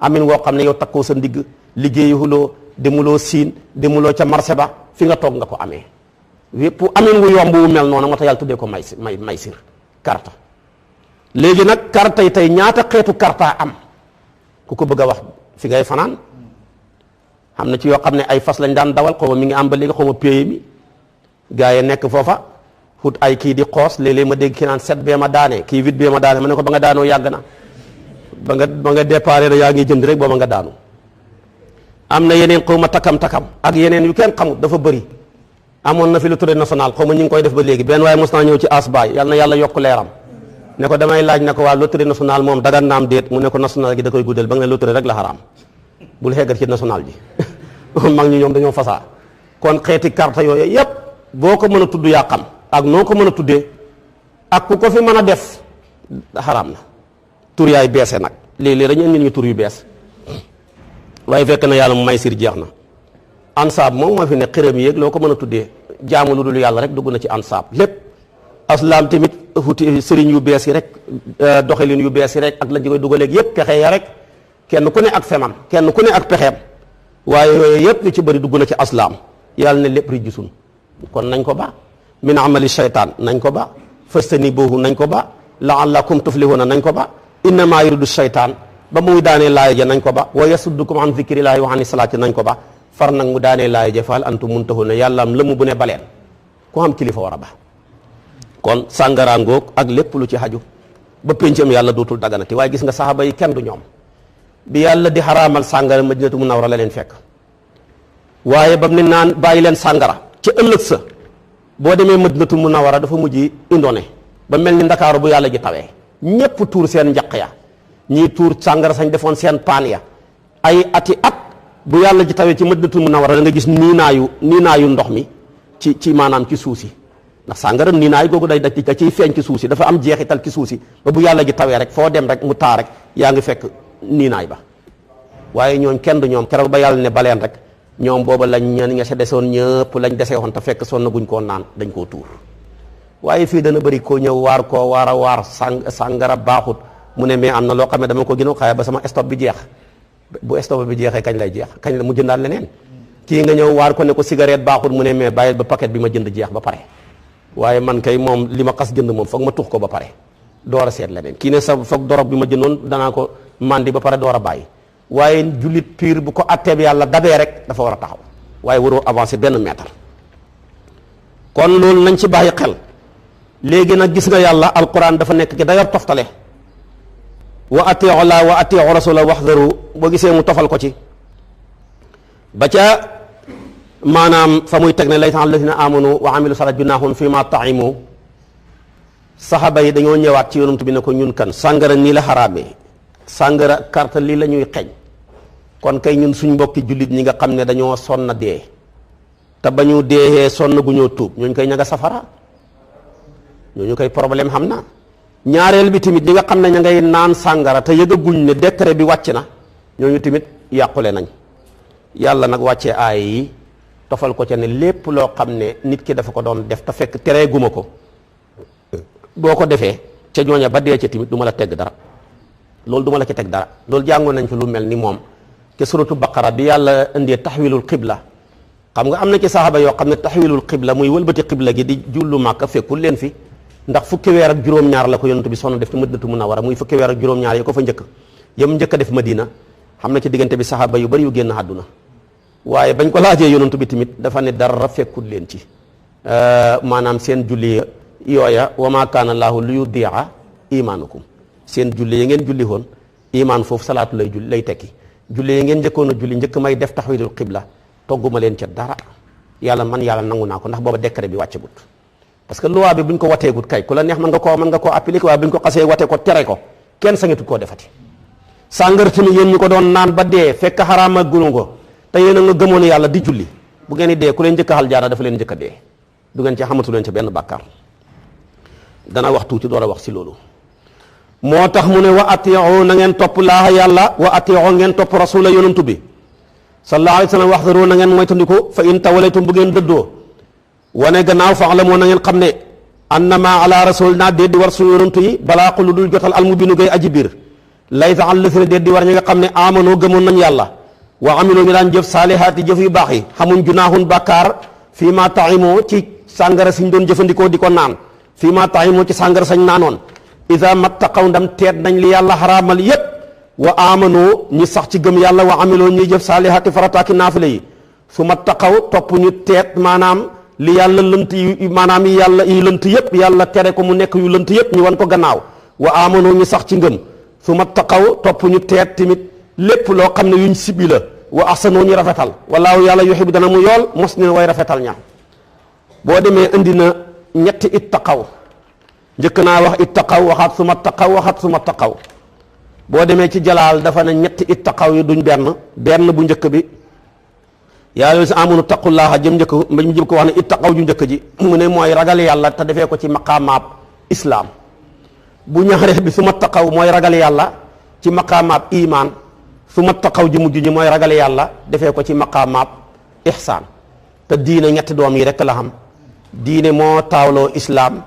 amin woo xam ne yow takkoo sa ndigg liggéeyuloo demuloo siin demuloo ca marché ba fi nga toog nga ko amee yëpp amin wu yomb wu mel noonu moo tax yàlla tuddee ko maysir karta léegi nag karta yi tey ñaata xeetu karta am ku ko bëgg a wax fi ngay fanaan xam na ci yoo xam ne ay fas lañ daan dawal xaw ma mi ngi am ba léegi xaw ma paye mi gars yi nekk foofa xut ay kii di xoos léeg-léeg ma dégg ki naan 7 bee ma daane kii 8 bee ma daane ma ne ko ba nga daanoo yàgg na ba nga déparé da yaa ngi jënd rek booba nga daanu am na yeneen xaw ma takam ak yeneen yu kenn xamut dafa bëri amoon na fi loterie nationale xaw ma ñu ngi koy def ba léegi benn waaye mos naa ñëw ci asbaay yàlla na yàlla yokk leeram ne ko damay laaj ne ko waa loterie nationale moom dagan naam déet mu ne ko national gi da koy guddal ba nga ne loterie rek la xaraam bul xeggat ci national ji mag ñi ñoom dañoo fasaa kon xeeti carte yooyu yépp boo ko mën a tudd yaa xam ak noo ko mën a tuddee ak ku ko fi mën a def xaraam na tur yaay beese nag léeg-léeg dañu indi ñu tur yu bees waaye fekk na yàlla mu may sir jeex na. ansaab moom moo fi ne xërëm yéeg loo ko mën a tuddee jaamu lu dul yàlla rek dugg na ci ansaab lépp. aslaam tamit xuti sëriñ yu bees yi rek doxalin yu bees yi rek ak lañ ci koy dugaleeg yëpp pexe ya rek kenn ku ne ak femam kenn ku ne ak pexeem waaye yooyu yëpp lu ci bëri dugg na ci aslaam yàlla ne lépp rijsun kon nañ ko ba min amali shaytaan nañ ko ba fastanibuhu nañ ko ba la'allakum tuflihuna nañ ko ba innama yuridu shaytaan ba muy daanee laaya ja nañ ko ba wa yasuddukum an zikrillahi wa ani salaati nañ ko ba far nag mu daanee laaya ja faal antum muntahuna yàlla am lëmu bu ne baleen ku xam kilifa war a ba kon sàngara ngoog ak lépp lu ci xaju ba péncam yàlla dootul daganati waaye gis nga saxaaba yi kenn du ñoom bi yàlla di xaraamal sàngara madinatu munawwara la leen fekk waaye ba mu ne naan bàyyi leen sàngara ci ëllëg sa boo demee madinatu munawwara dafa mujj indone ba mel ni ndakaaru bu yàlla ji tawee ñépp tuur seen njaq ya ñii tuur sàngara sañ defoon seen paan ya ay ati at bu yàlla ji tawee ci madinatu munawwara da nga gis niinaayu ndox mi ci maanaam ci suuf si ndax sàngara nii naay googu da ciy feeñ ci suuf si dafa am jeexital ci suuf si ba bu yàlla ji tawee rek foo dem rek mu taa rek yaa ngi fekk nii naay ba waaye ñooñ kenn du ñoom keroog ba yàlla ne baleen rek ñoom booba lañ ñeen nga sa desoon ñëpp lañ desee woon te fekk sonn guñ koo naan dañ koo tuur waaye fii dana bëri koo ñëw waar koo waar sàngara baaxut mu ne mais am na loo xam ne dama ko gën a xaye ba sama stop bi jeex bu stop bi jeexee kañ lay jeex kañ la mu jëndaal leneen kii nga ñëw waar ko ne ko cigarette baaxut mu ne mais bàyyil ba paquet bi ma jënd jeex ba pare waaye man kay moom li ma xas jënd moom foog ma tux ko ba pare door a seet leneen kii ne sa foog dorog bi ma jëndoon danaa ko mandi ba pare door a bàyyi waaye jullit pire bu ko atteeb yàlla dabee rek dafa war a taxaw waaye waroo avancer benn mètre kon loolu nañ ci bàyyi xel léegi nag gis nga yàlla alquran dafa nekk ki dayor toftale wa atiu la wa atiu rasula waxdaru boo gisee mu tofal ko ci ba ca maanaam fa muy teg ne laysa alladina amanu wa amilu salat junahum fi ma taimu saxaba yi dañoo ñëwaat ci yonent bi ne ko ñun kan sàngara nii la xaraamee sàngara carte lii la ñuy xeeñ kon kay ñun suñ mbokki jullit ñi nga xam ne dañoo sonn dee te ba ñu deexee sonn gu ñoo tuub ñooñu koy ña nga safara ñooñu koy problème xam na ñaareel bi tamit ñi nga xam ne ña ngay naan sàngara te yëgaguñ ne décret bi wàcc na ñooñu tamit yàqule nañ yàlla nag wàccee aay yi tofal ko ca ne lépp loo xam ne nit ki dafa ko doon def te fekk teree guma ko boo ko defee ca ñooña ba dee ca tamit du ma la tegg dara loolu du ma la ci teg dara loolu jàngoon nañ fi lu mel ni moom ke suratu baqara bi yàlla indee taxwilul qibla xam nga am na ci saxaaba yoo xam ne taxwilul qibla muy wëlbati qibla gi di jullu Màkka fekkul leen fi ndax fukki weer ak juróom-ñaar la ko yonent bi sonn def ci Madinatu Munawwara muy fukki weer ak juróom-ñaar yi ko fa njëkk yam njëkk a def Madina xam na ci diggante bi saxaaba yu bari yu génn àdduna waaye bañ ko laajee yonent bi tamit dafa ne dara fekkul leen ci maanaam seen julli yooya wa maa kaana llaahu li yudii'a imaanukum seen julli yi ngeen julli woon imaan foofu salaatu lay tekki julli yi ngeen njëkkoon a julli njëkk may def taxwiilul qibla togguma leen ca dara yàlla nangu naa ko ndax booba décret bi wàccagut parce que loi bi buñ ko wateegut kay ku la neex mën nga koo appliquer waaye buñ ko xasee wate ko tere ko kenn sañatu koo defati sàngara tamit yéen ñu ko doon naan ba dee fekk xaraama gulungo te yéen a nga gëmoon yàlla di julli bu ngeen di dee ku leen njëkk a xal jaara dafa leen njëkk a dee du ngeen ci xamatu leen ca benn bàkkaar dana wax tuuti door a wax si loolu moo tax mu ne wa atii'u na ngeen topp laaha yàlla wa atii'u ngeen topp rasula yonantu bi sallallahu alayhi wa sallam waxdaru na ngeen moytandiku fa in tawalaytum bu ngeen dëddoo wane gannaaw fa'lamu na ngeen xam ne annama ala rasulina déet di war suñu yonantu yi balaa lu dul jotal almubinu gay aji biir laysa ala lasina déet di war ñi nga xam ne amano gëmoon nañ yàlla wa amilu ñu daan jëf saalihaati jëf yu baax yi xamuñ junaahun bàkkaar fii ma taimoo ci sàngara siñ doon jëfandikoo di ko naan fii ma taimoo ci sàngara sañ naanoon isa mattaqaw ndam teet nañ li yàlla xaraamal yépp wa amano ñi sax ci gëm yàlla wa amiloo ñuy jëf saalihaati farataaki naafile yi su mattaqaw topp ñu teet maanaam li yàlla lënt yi maanaam yi yàlla yi lënt yépp yàlla tere ko mu nekk yu lënt yépp ñu wan ko gannaaw wa amano ñu sax ci ngëm su mattaqaw topp ñu teet tamit lépp loo xam ne yuñ sibi la wa ahsanoo ñu rafetal wallaahu yàlla yuhibbu dana mu yool mos ne way rafetal ña boo demee indi na ñetti ittaqaw njëkk naa wax ittaqaw waxaat suma taqaw waxaat suma taqaw boo demee ci jalaal dafa ne ñetti ittaqaw yi duñ benn bu njëkk bi yaa leen si amunu taqullaaha jëm njëkk ko wax ne ittaqaw ju njëkk ji mu ne mooy ragal yàlla te defee ko ci maqaamaab islaam bu ñaareel bi suma taqaw mooy ragal yàlla ci maqaamaab imaan su ma taqaw ji mujj ji mooy ragale yàlla defee ko ci maqaamaab ihsaan. te diine ñetti doom yi rek la xam diine moo taawloo islaam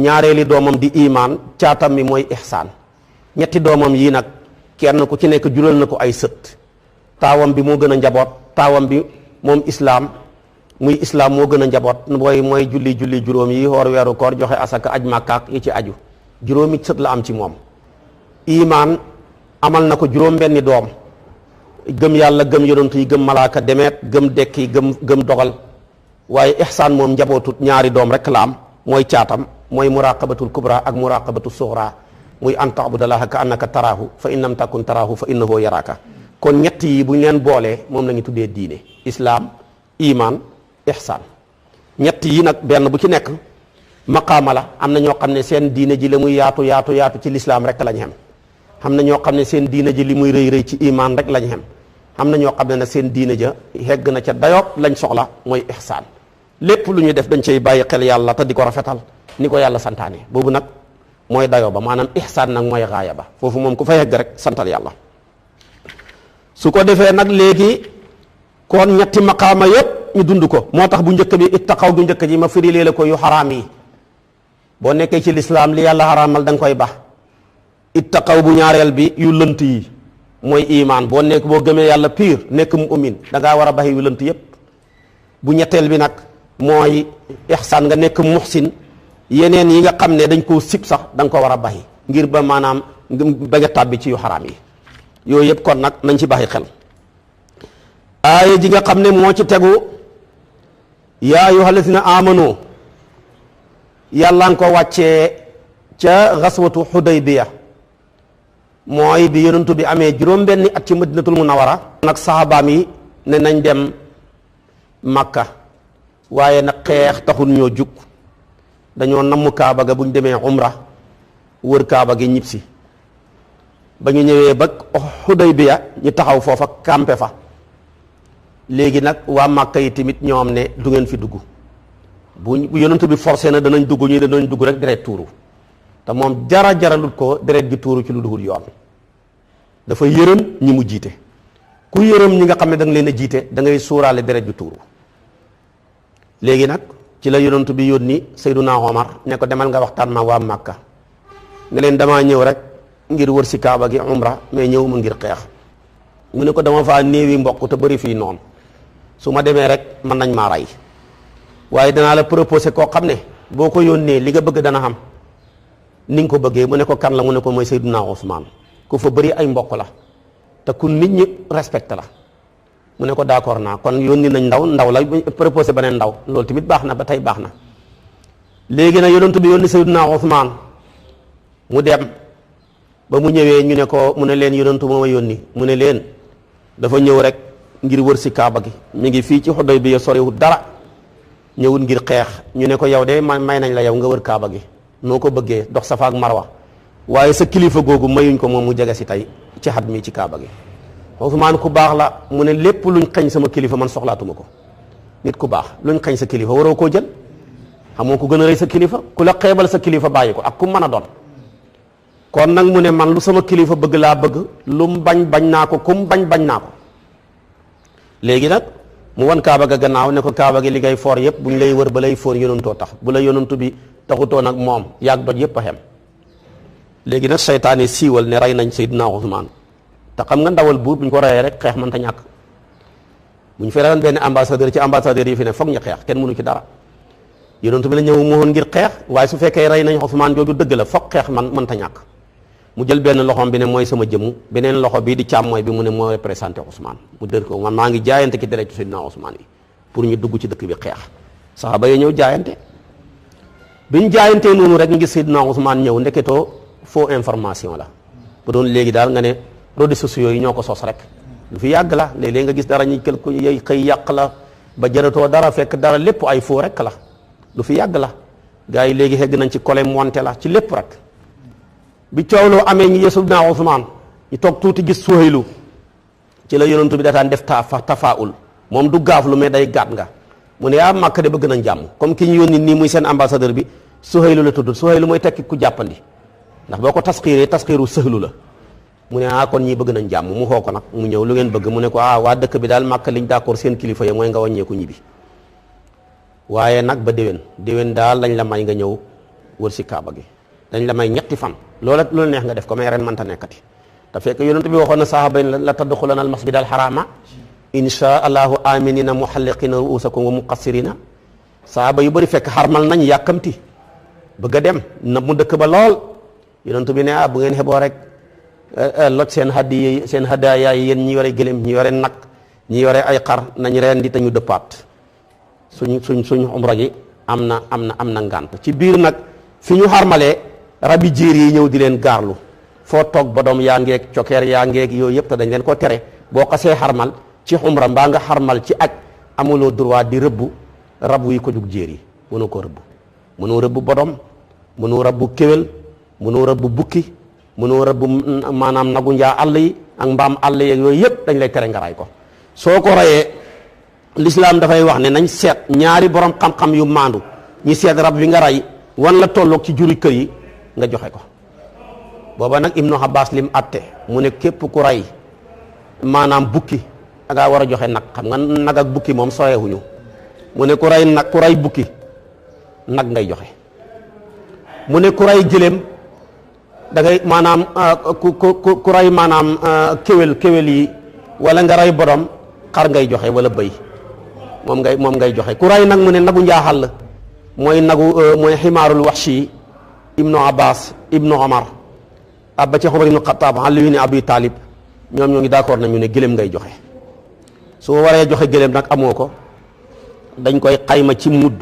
ñaareeli doomam di imaan caatam mi mooy ihsaan ñetti doomam yii nag kenn ku ci nekk jural na ko ay sët taawam bi moo gën a njaboot taawam bi moom islaam muy islaam moo gën a njaboot mooy julli juróom yi xoor weeru koor joxe asaka aj màkkaak yi ci aju juróomi sët la am ci moom. imaan amal na ko juróom benni doom gëm yàlla gëm yonent yi gëm malaaka demeet gëm dekki gëm dogal waaye ihsaan moom njabootut ñaari doom rek la am mooy caatam mooy muraqabatul kubra ak muraqabatu sughra muy an ta'budallaha ka annaka taraahu fa in lam takun taraahu fa innahu yaraaka. kon ñett yi bu ñu leen boolee moom la ñu tuddee diine islaam iman ihsaan ñett yi nag benn bu ci nekk maqaama la. am na ñoo xam ne seen diine ji la muy yaatu ci lislaam rek lañ xem xam na ñoo xam ne seen diine ji li muy rëy ci iman rek lañ xem am na ñoo xam ne nag seen diine ja hegg na ca dayoob lañ soxla mooy ihsaan lépp lu ñuy def dañ cay bàyyi xel yàlla te di ko rafetal ni ko yàlla santaane boobu nag mooy dayoo ba maanaam ihsaan nag mooy gaaya ba foofu moom ku fa hegg rek santal yàlla. su ko defee nag léegi kon ñetti maqaama yépp ñu dund ko moo tax bu njëkk bi ittaqaw bu njëkk ji ma firi lee la ko yu xaraam yi boo nekkee ci lislaam li yàlla xaraamal da nga koy bax ittaqaw bu ñaareel bi yu lënt yi mooy imaan boo nekk boo gëmee yàlla pire nekk mu'min da ngaa war a baxi yu lënt yépp bu ñetteel bi nag mooy ihsaan nga nekk muhsin yeneen yi nga xam ne dañ koo sib sax da nga ko war a baxi ngir ba maanaam ba nga tàbbi ci yu xaraam yi yooyu yëpp kon nag nañ ci baxi xel. aaya ji nga xam ne moo ci tegu yaa ayyuhal lazina amanu yàlla nga ko wàccee ca xaswatu Xudaybiya mooy bi yonentu bi amee juróom-benni at ci madinatul munawara nag sahabaam yi ne nañ dem Makka waaye nag xeex taxul ñoo jug dañoo namm kaaba ga bu ñu demee umra wër kaaba gi ñibbisi ba ñu ñëwee ba Xudaybiya ñu taxaw foofa campé fa léegi nag waa Makka yi tamit ñoom ne du ngeen fi dugg bu yonent bi forcé na danañ dugg ñu danañ dugg rek deret tuuru te moom jaralut ko deret gi tuuru ci lu dugul yoon dafa yërëm ñi mu jiite ku yërëm ñi nga xam ne da nga leen a jiite da ngay suuraale deret ju tuuru léegi nag ci la yonent bi yónni Seyduna Omar ne ko demal nga waxtaan ma waa Makka ne leen damaa ñëw rek ngir wër si kaaba gi umra mais ñëw ma ngir xeex mu ne ko dama faa néewi mbokk te bëri fii noonu su ma demee rek mën nañ maa rey waaye danaa la proposé koo xam ne boo ko yónnee li nga bëgg dana xam ni nga ko bëggee mu ne ko kan la mu ne ko mooy Seydina Ousmane ku fa bëri ay mbokk la te ku nit ñi respecté la mu ne ko d'accord naa kon yónni nañ ndaw la proposé beneen ndaw loolu tamit baax na ba tey baax na léegi nag yonent bi yónni Seydina Ousmane mu dem ba mu ñëwee ñu ne ko mu ne leen yonent moo ma yónni mu ne leen dafa ñëw rek ngir wër si kaaba gi mi ngi fii ci Xudaybiya soriwut dara ñëwul ngir xeex ñu ne ko yow de may nañ la yow nga wër kaaba gi noo ko bëggee dox Safa ak Marwa waaye sa kilifa googu mayuñ ko moom mu jege si tey ci xat mi ci kaaba gi Usmaan ku baax la mu ne lépp luñ xañ sama kilifa man soxlaatuma ko nit ku baax luñ xañ sa kilifa waroo koo jël xamoo ko gën a rëy sa kilifa ku la xeebal sa kilifa bàyyi ko ak ku mën a doon kon nag mu ne man lu sama kilifa bëgg laa bëgg lu mu bañ naa ko kum bañ naa ko léegi nag mu wan kaaba ga gannaaw ne ko kaaba gi li ngay foor yëpp bu ñu lay wër ba lay foor yonantoo tax bu la yonantu bi taxutoo nag moom yaag doj yëpp a xem léegi nag seytaane siiwal ne rey nañ Seydina Ousmane te xam nga ndawal buur bu ñu ko reyee rek xeex mën ta ñàkk bu ñu fi reyoon benn ambassadeur ci ambassadeur yi fi ne foog ñu xeex kenn mënu ci dara yonantu bi la ñëw mu woon ngir xeex waaye su fekkee rey nañ Ousmane jooju dëgg la foog xeex mën ta ñàkk mu jël benn loxoom bi ne mooy sama jëmu beneen loxo bii di càmmooy bi mu ne moo représenté Ousmane mu dër ko man maa ngi jaayante ki deretu Seydina Ousmane yi pour ñu dugg ci dëkk bi xeex saxaaba yi ñëw jaayante biñ jaayantee noonu rek ñu gis Seydina Ousmane ñëw ndeketoo faux information la bu doon léegi daal nga ne réseaux sociaux yi ñoo ko sos rek lu fi yàgg la léeg-léeg nga gis dara ñu kel ko yoy xëy yàq la ba jëratoo dara fekk dara lépp ay faux rek la lu fi yàgg la gars yi léegi xegg nañ ci collé monté la ci lépp rek bi coow loo amee ñi yesul naa Ousmane ñu toog tuuti gis Suhaylu ci la yonantu bi daataan def tafaul moom du gaaf lu mais day gàtt nga mu ne yaa Makka de bëgg nañ jàmm comme ki ñu yónni nii muy seen ambassadeur bi Suhaylu la tudd Suhaylu mooy tekki ku jàppandi ndax boo ko tasxiiree tasxiiru sëhlu la mu ne kon ñii bëgg nañ jàmm mu xoo ko nag mu ñëw lu ngeen bëgg mu ne ko waa dëkk bi daal Màkka liñ d'accord seen kilifa ya mooy nga wàññeeku ñibbi waaye nag ba déwén daal lañ la may nga ñëw wër si kaaba gi dañ la may ñetti fan loola loolu neex nga def ko mais ren mënta nekkati te fekk yonent bi waxoon na sahaaba yi la tadxuluna al masjid al harama insha allahu aminina muhalliqina ruusakum wa muqassirina sahaaba yu bëri fekk xarmal nañ yàkkamti bëgg a dem na mu dëkk ba lool yonent bi ne bu ngeen xeboo rek loj seen hadiya seen hadaaya yi yéen ñi yore gëlëm ñi yore nag ñi yore ay xar nañ reen di te ñu dëppaat suñ umra gi am na ngànt ci biir nag fi ñu xarmalee rabi jéer yi ñëw di leen gaarlu foo toog ba doom yaa ngeeg cokeer yaa ngeeg yooyu yëpp te dañ leen ko tere boo xasee xarmal ci umra mbaa nga xarmal ci aj amuloo droit di rëbbu rab yi ko jug jéer yi mënoo ko rëbb mënoo rëbb bodom mënoo rëbb kéwél mënoo rëbb bukki mënoo rëbb maanaam nagu njaa àll yi ak mbaam àll yeeg yooyu yëpp dañ lay tere nga ray ko soo ko rayee l'islam dafay wax ne nañ seet ñaari borom xam-xam yu maandu ñi seet rab bi nga ray wan la tolloog ci juri kër yi nga joxe ko booba nag Ibnu Abbas lim atte mu ne képp ku ray maanaam bukki da ngaa war a joxe nag xam nga nag ak bukki moom sooyewuñu mu ne ku ray bukki nag ngay joxe mu ne ku ray gëléem da ngay maanaam ku ray maanaam kéwél yi wala nga ray bodom xar ngay joxe wala bëy moom ngay joxe ku ray nag mu ne nagu njaaxal la mooy ximaarul waxshi Ibnu Abbas Ibnu Omar abba ci Omar ibnu Xattaab Ali ibn Abi Talib ñoom ñoo ngi d'accord nañu ne gëléem ngay joxe su waree joxe gëléem nag amoo ko dañ koy xayma ci mudd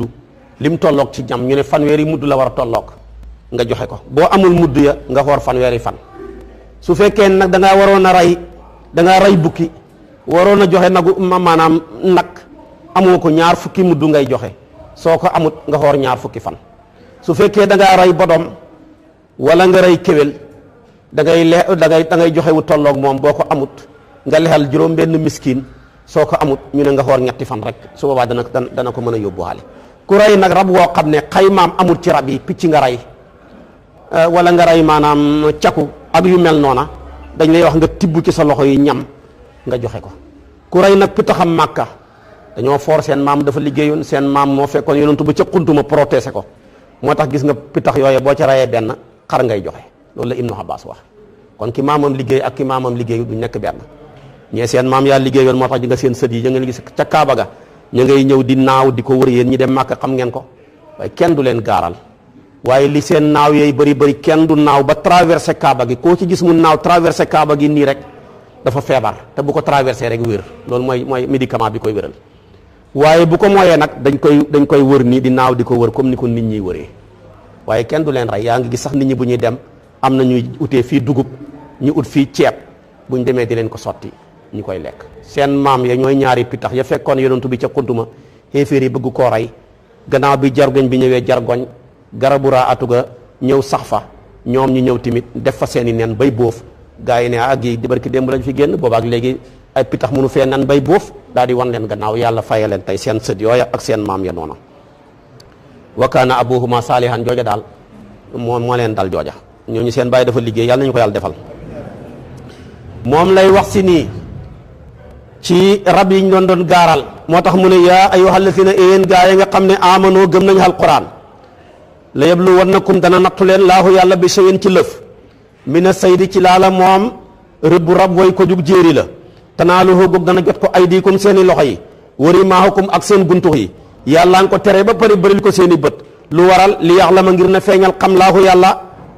lim tolloog ci ñam ñu ne fanweeri mudd la war a tolloog nga joxe ko boo amul mudd ya nga xoor fanweeri fan su fekkee nag da ngaa waroon a rey da ngaa rey bukki waroon a joxe nagu maanaam nag amoo ko ñaar fukki mudd ngay joxe soo ko amut nga xoor ñaar fukki fan su fekkee da ngaa rey bodom wala nga rey kéwél da ngay joxe wu tolloog moom boo ko amut nga lexal juróom benn miskin soo ko amut ñu ne nga xoor ñetti fan rek su boobaa dana ko mën a yóbbuwaale ku rey nag rab woo xam ne xaymaam amul ci rab yi picc nga rey wala nga rey maanaam caku ak yu mel noona dañ lay wax nga tibb ci sa loxo yi ñam nga joxe ko ku rey nag pitaxam màkka dañoo foor seen maam dafa liggéeyoon seen maam moo fekkoon yonentu ba ca xuntuma protésé ko moo tax gis nga pitax yooyu boo ca rayee benn xar ngay joxe loolu la Ibnu Abbas wax kon ki maamam liggéey ak ki maamam liggéeyu duñ nekk benn ñee seen maam yaa liggéeyoon moo tax di nga seen sët yi ñu ngi gis ca Kaaba ga ñu ngay ñëw di naaw di ko wër yéen ñi dem Màkka xam ngeen ko waaye kenn du leen gaaral waaye li seen naaw yooyu bëri kenn du naaw ba traversé Kaaba gi koo ci gis mu naaw traversé Kaaba gi nii rek dafa feebar te bu ko traversé rek wér loolu mooy médicament bi koy wéral waaye bu ko mooyee nag dañ koy wër nii di naaw di ko wër comme ni ko nit ñi wëree waaye kenn du leen rey yaa ngi gis sax nit ñi bu ñuy dem am na ñuy utee fii dugub ñu ut fii ceeb buñ demee di leen ko sotti ñu koy lekk seen maam ya ñooy ñaari pitax ya fekkoon yonentu bi ca xuntuma xéeféer yi bëgg koo rey gannaaw bi jargoñ bi ñëwee jargoñ garabu raa atuga ñëw sax fa ñoom ñu ñëw tamit def fa seeni nen bay bóof gaa yi ne gi di barki démb lañ fi génn boobaak léegi ay pitax mënu fee nen bay bóof daal di wan leen gannaaw yàlla faye leen tey seen sët yooya ak seen maam ya noona wa kaana abuhuma saalihan jooja daal moo leen dal jooja ñooñu seen bàyyi dafa liggéey yàlla nañu ko yàlla defal moom lay wax si nii ci rab yi ñu doon gaaral moo tax mu ne yaa ayyuhal lazina yéen gaa yi nga xam ne amanoo gëm nañu alquran la yabluwannakum dana nattu leen laahu yàlla bi shay'in ci lëf mina saydi ci laala moom rëbbu rab way ko jug jéeri la tanaaluhu gog dana jot ko aydikum seeni loxo yi wari maahukum ak seen guntux yi yàlla nga ko tere ba pare bëril ko seeni bët lu waral li yaxlama ngir na feeñal xam laahu yàlla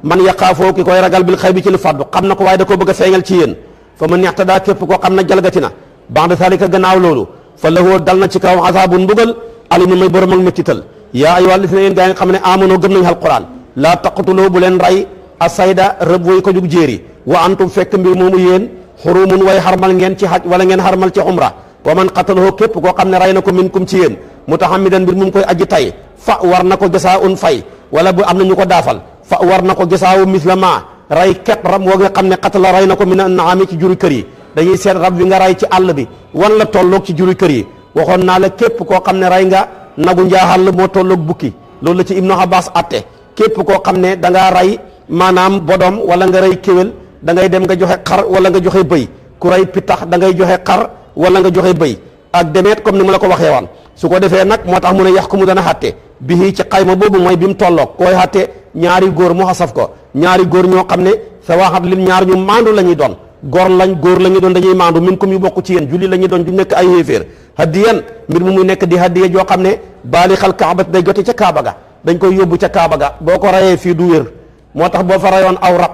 man yaqaafoo ki koy ragal bil xay bi ci lu fàddu xam na ko waaye da koo bëgg a feeñal ci yéen fa man yaxtadaa képp koo xam na jalgati na ba'da zaalika gannaaw loolu fa lahu dal na ci kaw azaabun mbugal alimun may borom ak mettital yaa ayyuhal lazina yéen gaa yi nga xam ne amanoo gëm nañu alquran laa taqtuloo bu leen rey asayda rëbb way ko jug jéeri wa antum fekk mbir moomu yéen xurumun way xarmal ngeen ci xaj wala ngeen xarmal ci umra wa man qatalahu képp koo xam ne rey na ko minkum ci yéen mutahammidan mbir mu koy aji tay fa war na ko jasaa'un fay wala bu am na ñu ko daafal fa war na ko jasaawu misla ma rey képp rab woo nga xam ne qatala rey na ko min an-naami ci juri kër yi dañuy seet rab bi nga rey ci àll bi wan la tolloog ci juri kër yi waxoon naa la képp koo xam ne rey nga nagu njaaxal moo tolloog bukki loolu la ci Ibnu Abbas atte képp koo xam ne da ngaa rey maanaam bodom wala nga rey kéwél da ngay dem nga joxe xar wala nga joxe bëy ku rey pitax da ngay joxe xar wala nga joxe bëy ak demeet comme ni mu la ko waxee woon su ko defee nag moo tax mu ne yax ku mu dana xatte bii ci xayma boobu mooy bi mu tolloog koy xatte ñaari góor mu xasaf ko ñaari góor ñoo xam ne sa waxat lin ñaar ñu maandu la ñuy doon góor la ñuy doon dañuy maandu min comme yu bokk ci yéen julli la ñuy doon du nekk ay xéeféer hadiyan mbir mu muy nekk di hadiya joo xam ne baalixal kaabat day jote ca kaaba ga dañ koy yóbbu ca kaaba ga boo ko rayee fii du wér moo tax boo fa rayoon aw rab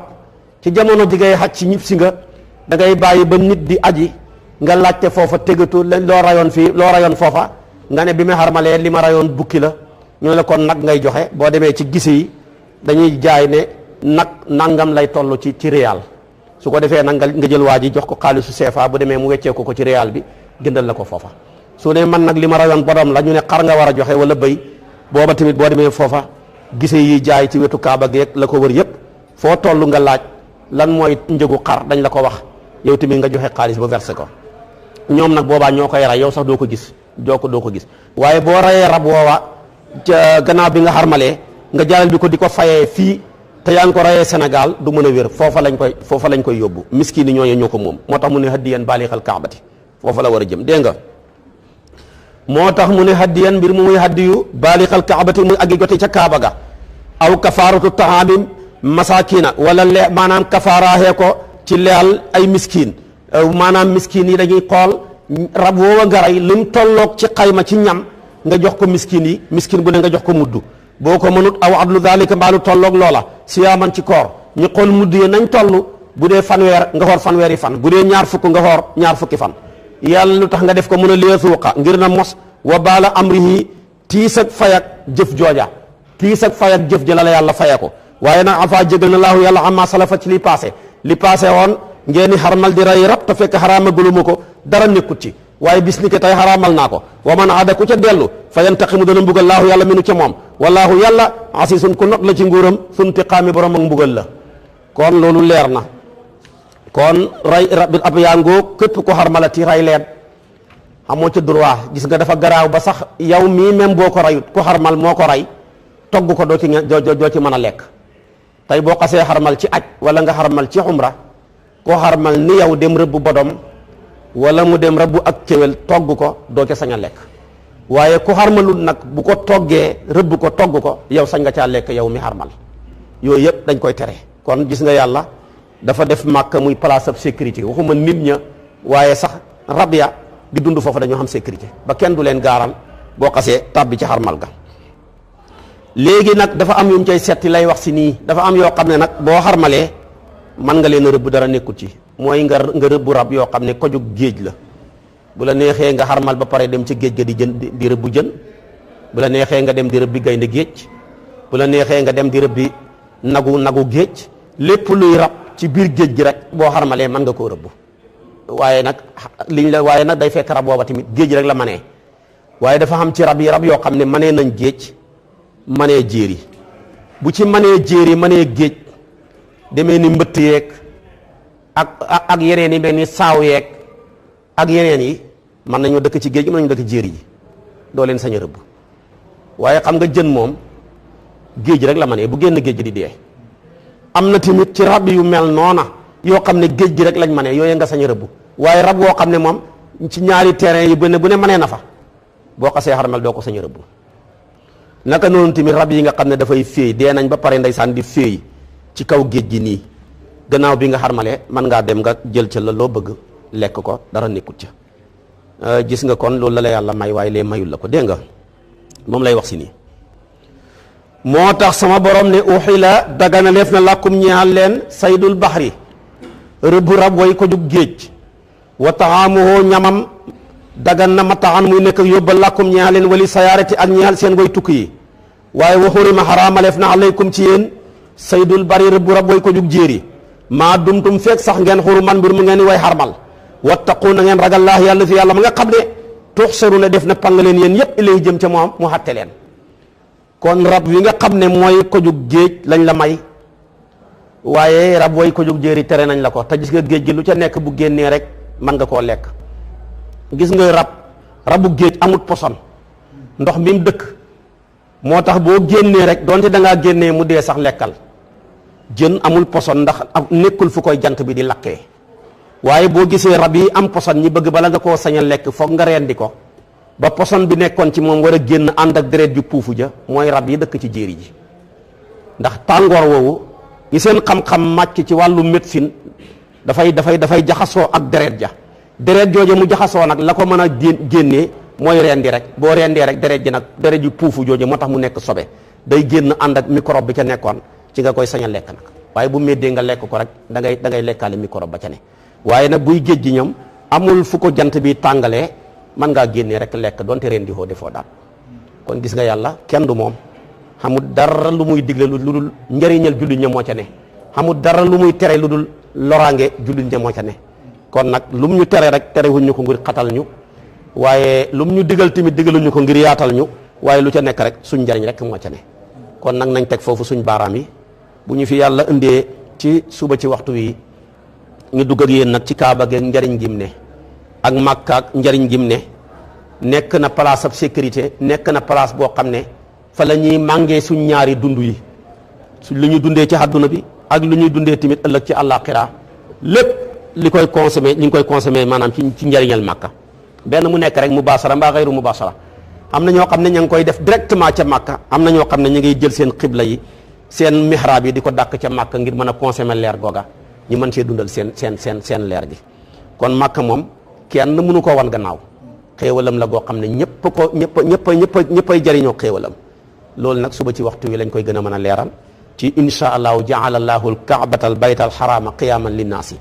ci jamono ji ngay xaj ci ñib si nga da ngay bàyyi ba nit di aji nga laajte foofa tegatu loo rayoon fii loo rayoon foofa nga ne bi ma xarmalee li ma rayoon bukki la ñu ne la kon nag ngay joxe boo demee ci gise yi dañuy jaay ne nag nangam lay toll ci réal su ko defee nag nga jël waa ji jox ko xaalisu CFA bu demee mu weccee ko ci réal bi gëndal la ko foofa su ne man nag li ma rayoon bodom la ñu ne xar nga war a joxe wala bëy booba tamit boo demee foofa gise yi jaay ci wetu kaaba geeg la ko wër yëpp foo toll nga laaj lan mooy njëgu xar dañ la ko wax yow tamit nga joxe xaalis ba versé ko ñoom nag boobaa ñoo koy ray yow sax doo ko gis doo ko gis waaye boo rayee rab woowa ca gannaaw bi nga xarmalee nga jaalal bi ko di ko fayee fii te yaa ngi ko rayee Sénégal du mën a wér foofa lañ koy yóbbu miskiin yi ñoo ko moom moo tax mu ne hadiyan baalixal kaabati foofa la war a jëm dégg nga moo tax mu ne hadiyan mbir mu muy hadiyu baalixal kaabati muy aggi jote ca kaaba ga aw kafaaratu tahaami masakina wala maanaam kafaaraaxee ko ci leyal ay miskiin maanaam miskiin yi dañuy xool rab woowa nga rey lim tolloog ci xayma ci ñam nga jox ko miskiin yi miskiin bu ne nga jox ko mudd boo ko mënut aw adlu dalika mbaalu tolloog loola siyaaman ci koor ñu xool mudd yi nañ toll bu dee fanweer nga xoor fanweeri fan bu dee ñaar fukk nga xoor ñaar fukki fan yàlla lu tax nga def ko mën a leesuuqa ngir na mos wa baala amrihi tiis ak fayak jëf jooja tiis ak fayak jëf jëla la yàlla faya ko waaye nag afa jégal na laahu yàlla amma salafa ci li passé woon ngeen ni xarmal di rey rab te fekk xaraama guluma ko dara nekkut ci waaye bis ni ki tey xaraamal naa ko wa man aada ku ca dellu fa yantaqimu dana mbugal laahu yàlla minu ca moom wallaahu yàlla asisun ku not la ci nguuram suntiqaami borom ak mbugal la kon loolu leer na kon rey rab ab yaa ngoo képp ko xarmalati rey leen amoo ca droit gis nga dafa garaaw ba sax yow mii même boo ko reyut ku xarmal moo ko rey togg ko doo ci mën a lekk tey boo xasee xarmal ci aj wala nga xarmal ci xumra koo xarmal ni yow dem rëbb bodom wala mu dem rëbb ak kéwél togg ko doo ca sañ a lekk waaye ku xarmalul nag bu ko toggee rëbb ko togg ko yow sañ nga caa lekk yow mi xarmal yooyu yëpp dañ koy tere kon gis nga yàlla dafa def màkk muy place ab sécurité waxuma nit ña waaye sax rab ya di dund foofu dañoo xam sécurité ba kenn du leen gaaral boo xasee tàbbi ci xarmal ga léegi nag dafa am yu mu cay setti lay wax si nii dafa am yoo xam ne nag boo xarmalee mën nga leen a rëbb dara nekkul ci mooy nga rëbb rab yoo xam ne kojug géej la bu la neexee nga xarmal ba pare dem ci géej ga di jën di rëbbu jën bu la neexee nga dem di rëbbi gaynde géej bu la neexee nga dem di rëbbi nagu géej lépp luy rab ci biir géej gi rek boo xarmalee mën nga koo rëbb waaye nag day fekk rab booba tamit géej rek la manee waaye dafa xam ci rab yoo xam ne manee nañ géej manee jéeri bu ci manee jéeri manee géej demee ni mbëtt yeeg ak yeneen yi mel ni saaw yeeg ak yeneen yi mën nañoo dëkk ci géej gi mën nañu dëkk jéeri yi doo leen sañ a rëbb waaye xam nga jën moom géej rek la manee bu génn géej gi di dee am na tamit ci rab yu mel noona yoo xam ne géej gi rek lañ manee yooyu nga sañ a rëbb waaye rab woo xam ne moom ci ñaari terrain yi bu ne manee na fa boo xasee xarmal doo ko sañ a rëbb naka noonu tamit rab yi nga xam ne dafay féey dee nañ ba pare ndeysaan di féey ci kaw géej gi nii gannaaw bi nga xarmalee mën ngaa dem nga jël ca la loo bëgg lekk ko dara nekkut ca gis nga kon loolu la yàlla may waaye lee mayul la ko dégg nga moom lay wax si nii moo tax sama borom ne uxila dagana leef na làkkum ñeexal leen saydul baxri rëbb rab way ko jug géej wa taxaamuhoo ñamam dagan na ma taxan muy nekk yóbbal làkkum ñeexal leen wali sayaarati ak ñeexal seen way tukki yi waaye waxurima xaraamaleef na alaykum ci yéen saydul bari rëbb rab way ko jug jéeri maa dumtum fekk sax ngeen xuru man mbir mu ngeen way xarmal wattaqu na ngeen ragal laax yàlla fi yàlla ma nga xam ne tuxsaru na def na pang leen yéen yépp ilay jëm ca moom mu xatte leen kon rab wi nga xam ne mooy ko jug géej lañ la may waaye rab way ko jug jéeri tere nañ la ko te gis nga géej gi lu ca nekk bu génnee rek mën nga koo lekk gis nga rabu géej amut poson ndox mi mu dëkk moo tax boo génnee rek donte da ngaa génnee mu dee sax lekkal jën amul poson ndax nekkul fu koy jant bi di lakkee waaye boo gisee rab yi am poson ñi bëgg bala nga koo sañ a lekk foog nga rendi ko ba poson bi nekkoon ci moom war a génn ànd ak deret ju puufu ja mooy rab yi dëkk ci jéeri ji ndax tàngoor woowu ñi seen xam-xam màcc ci wàllu médecine dafay jaxasoo ak deret ja deret jooje mu jaxasoo nag la ko mën a génnee mooy rendi rek boo rendee rek deret ji nag deret ju puufu jooje moo tax mu nekk sobe day génn ànd ak microbe bi ca nekkoon ci nga koy sañ a lekk nag waaye bu méddee nga lekk ko rek da ngay lekkaale microbe ba ca ne waaye nag buy géej gi ñoom amul fu ko jant bi tàngalee mën ngaa génnee rek lekk donte rendi hoo defoo daal kon gis nga yàlla kenn du moom xamul dara lu muy digle lu dul njëriñal jullit ña moo ca ne xamul dara lu muy tere lu dul loraange jullit ña moo ca ne kon nag lu mu ñu tere rek terewuñ ñu ko ngir xatal ñu waaye lu mu ñu digal tamit digaluñu ko ngir yaatal ñu waaye lu ca nekk rek suñ njëriñ rek moo ca ne kon nag nañ teg foofu suñ baaraam yi bu ñu fi yàlla indee ci suba ci waxtu wi ñu dugg ak yéen nag ci kaaba geeg njëriñ gim ne ak Makka ak njëriñ gim ne nekk na place ab sécurité nekk na place boo xam ne fa la ñuy màngee suñ ñaari dund yi lu ñu dundee ci àdduna bi ak lu ñuy dundee tamit ëllëg ci àllaaxira lépp li koy consommé li ñu koy consommé maanaam ci njëriñal Makka benn mu nekk rek mubaasara mbaa xayru mubaasara am na ñoo xam ne ña ngi koy def directement ca Makka am na ñoo xam ne ñu ngi jël seen xibla yi seen mihrab yi di ko dàkk ca Makka ngir mën a consommer leer googa ñu mën see dundal seen leer gi kon Makka moom kenn mënu ko wan gannaaw xéewalam la goo xam ne ñëppay jëriñoo xéewalam loolu nag suba ci waxtu wi lañ koy gën a mën a leeral ci insha allahu jaala allahu alkaabata albayta alxarama qiyaman linnaasi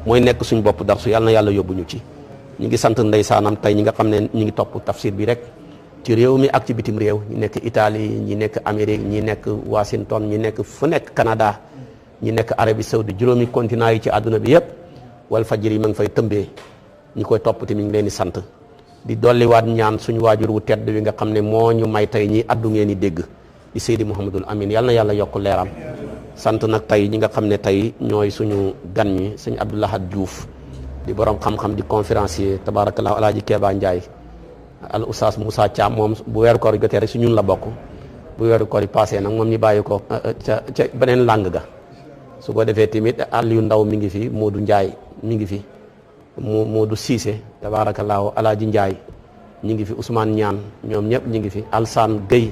mooy nekk suñ bopp darsu yàlla na yàlla yóbbu ñu ci ñu ngi sant ndeysaanam tey ñi nga xam ne ñu ngi topp tafsir bi rek ci réew mi ak ci bitim réew ñi nekk Italie ñi nekk Amérique ñi nekk Washington ñi nekk fu nekk Canada ñi nekk Arabie Saoudite juróomi continent yi ci àdduna bi yëpp wal fajri ma ngi fay tëmbee ñi koy topp te mi ngi leen di sant di dolliwaat ñaan suñu waajur wu tedd wi nga xam ne moo ñu may tey ñi addu ngeen di dégg di Seydi Mouhamadul Amin yal na yàlla yokk leeram sant nag tey ñi nga xam ne tey ñooy suñu gan ñi sëñ Abdou Lahad Diouf di borom xam-xam di conférencier tabarakallahu alaaji Keba Ndiaye al oustaz Moussa Thiam moom bu weeru koor jotee rek su ñun la bokk bu weeru koor yi passé nag moom ñu bàyyi ko ca beneen làng ga su ko defee tamit Aliou Ndaw mi ngi fi Modou Ndiaye mi ngi fi Modou Cissé tabarakallahu alaaji Ndiaye ñi ngi fi Ousmane Ñaan ñoom ñëpp ñi ngi fi Alsane Gueye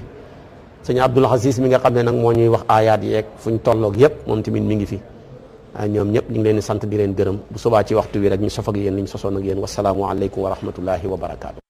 sëñ Abdoul Aziz mi nga xam ne nag moo ñuy wax aayaat yeeg fuñ tolloog yëpp moom tamit mi ngi fi ñoom ñëpp ñu ngi leen di sant di leen gërëm bu subaa ci waxtu wi rek ñu sof ak yéen li ñu sosoon ak yéen wasalaamu aleykum wa rahmatullahi wa barakaatu.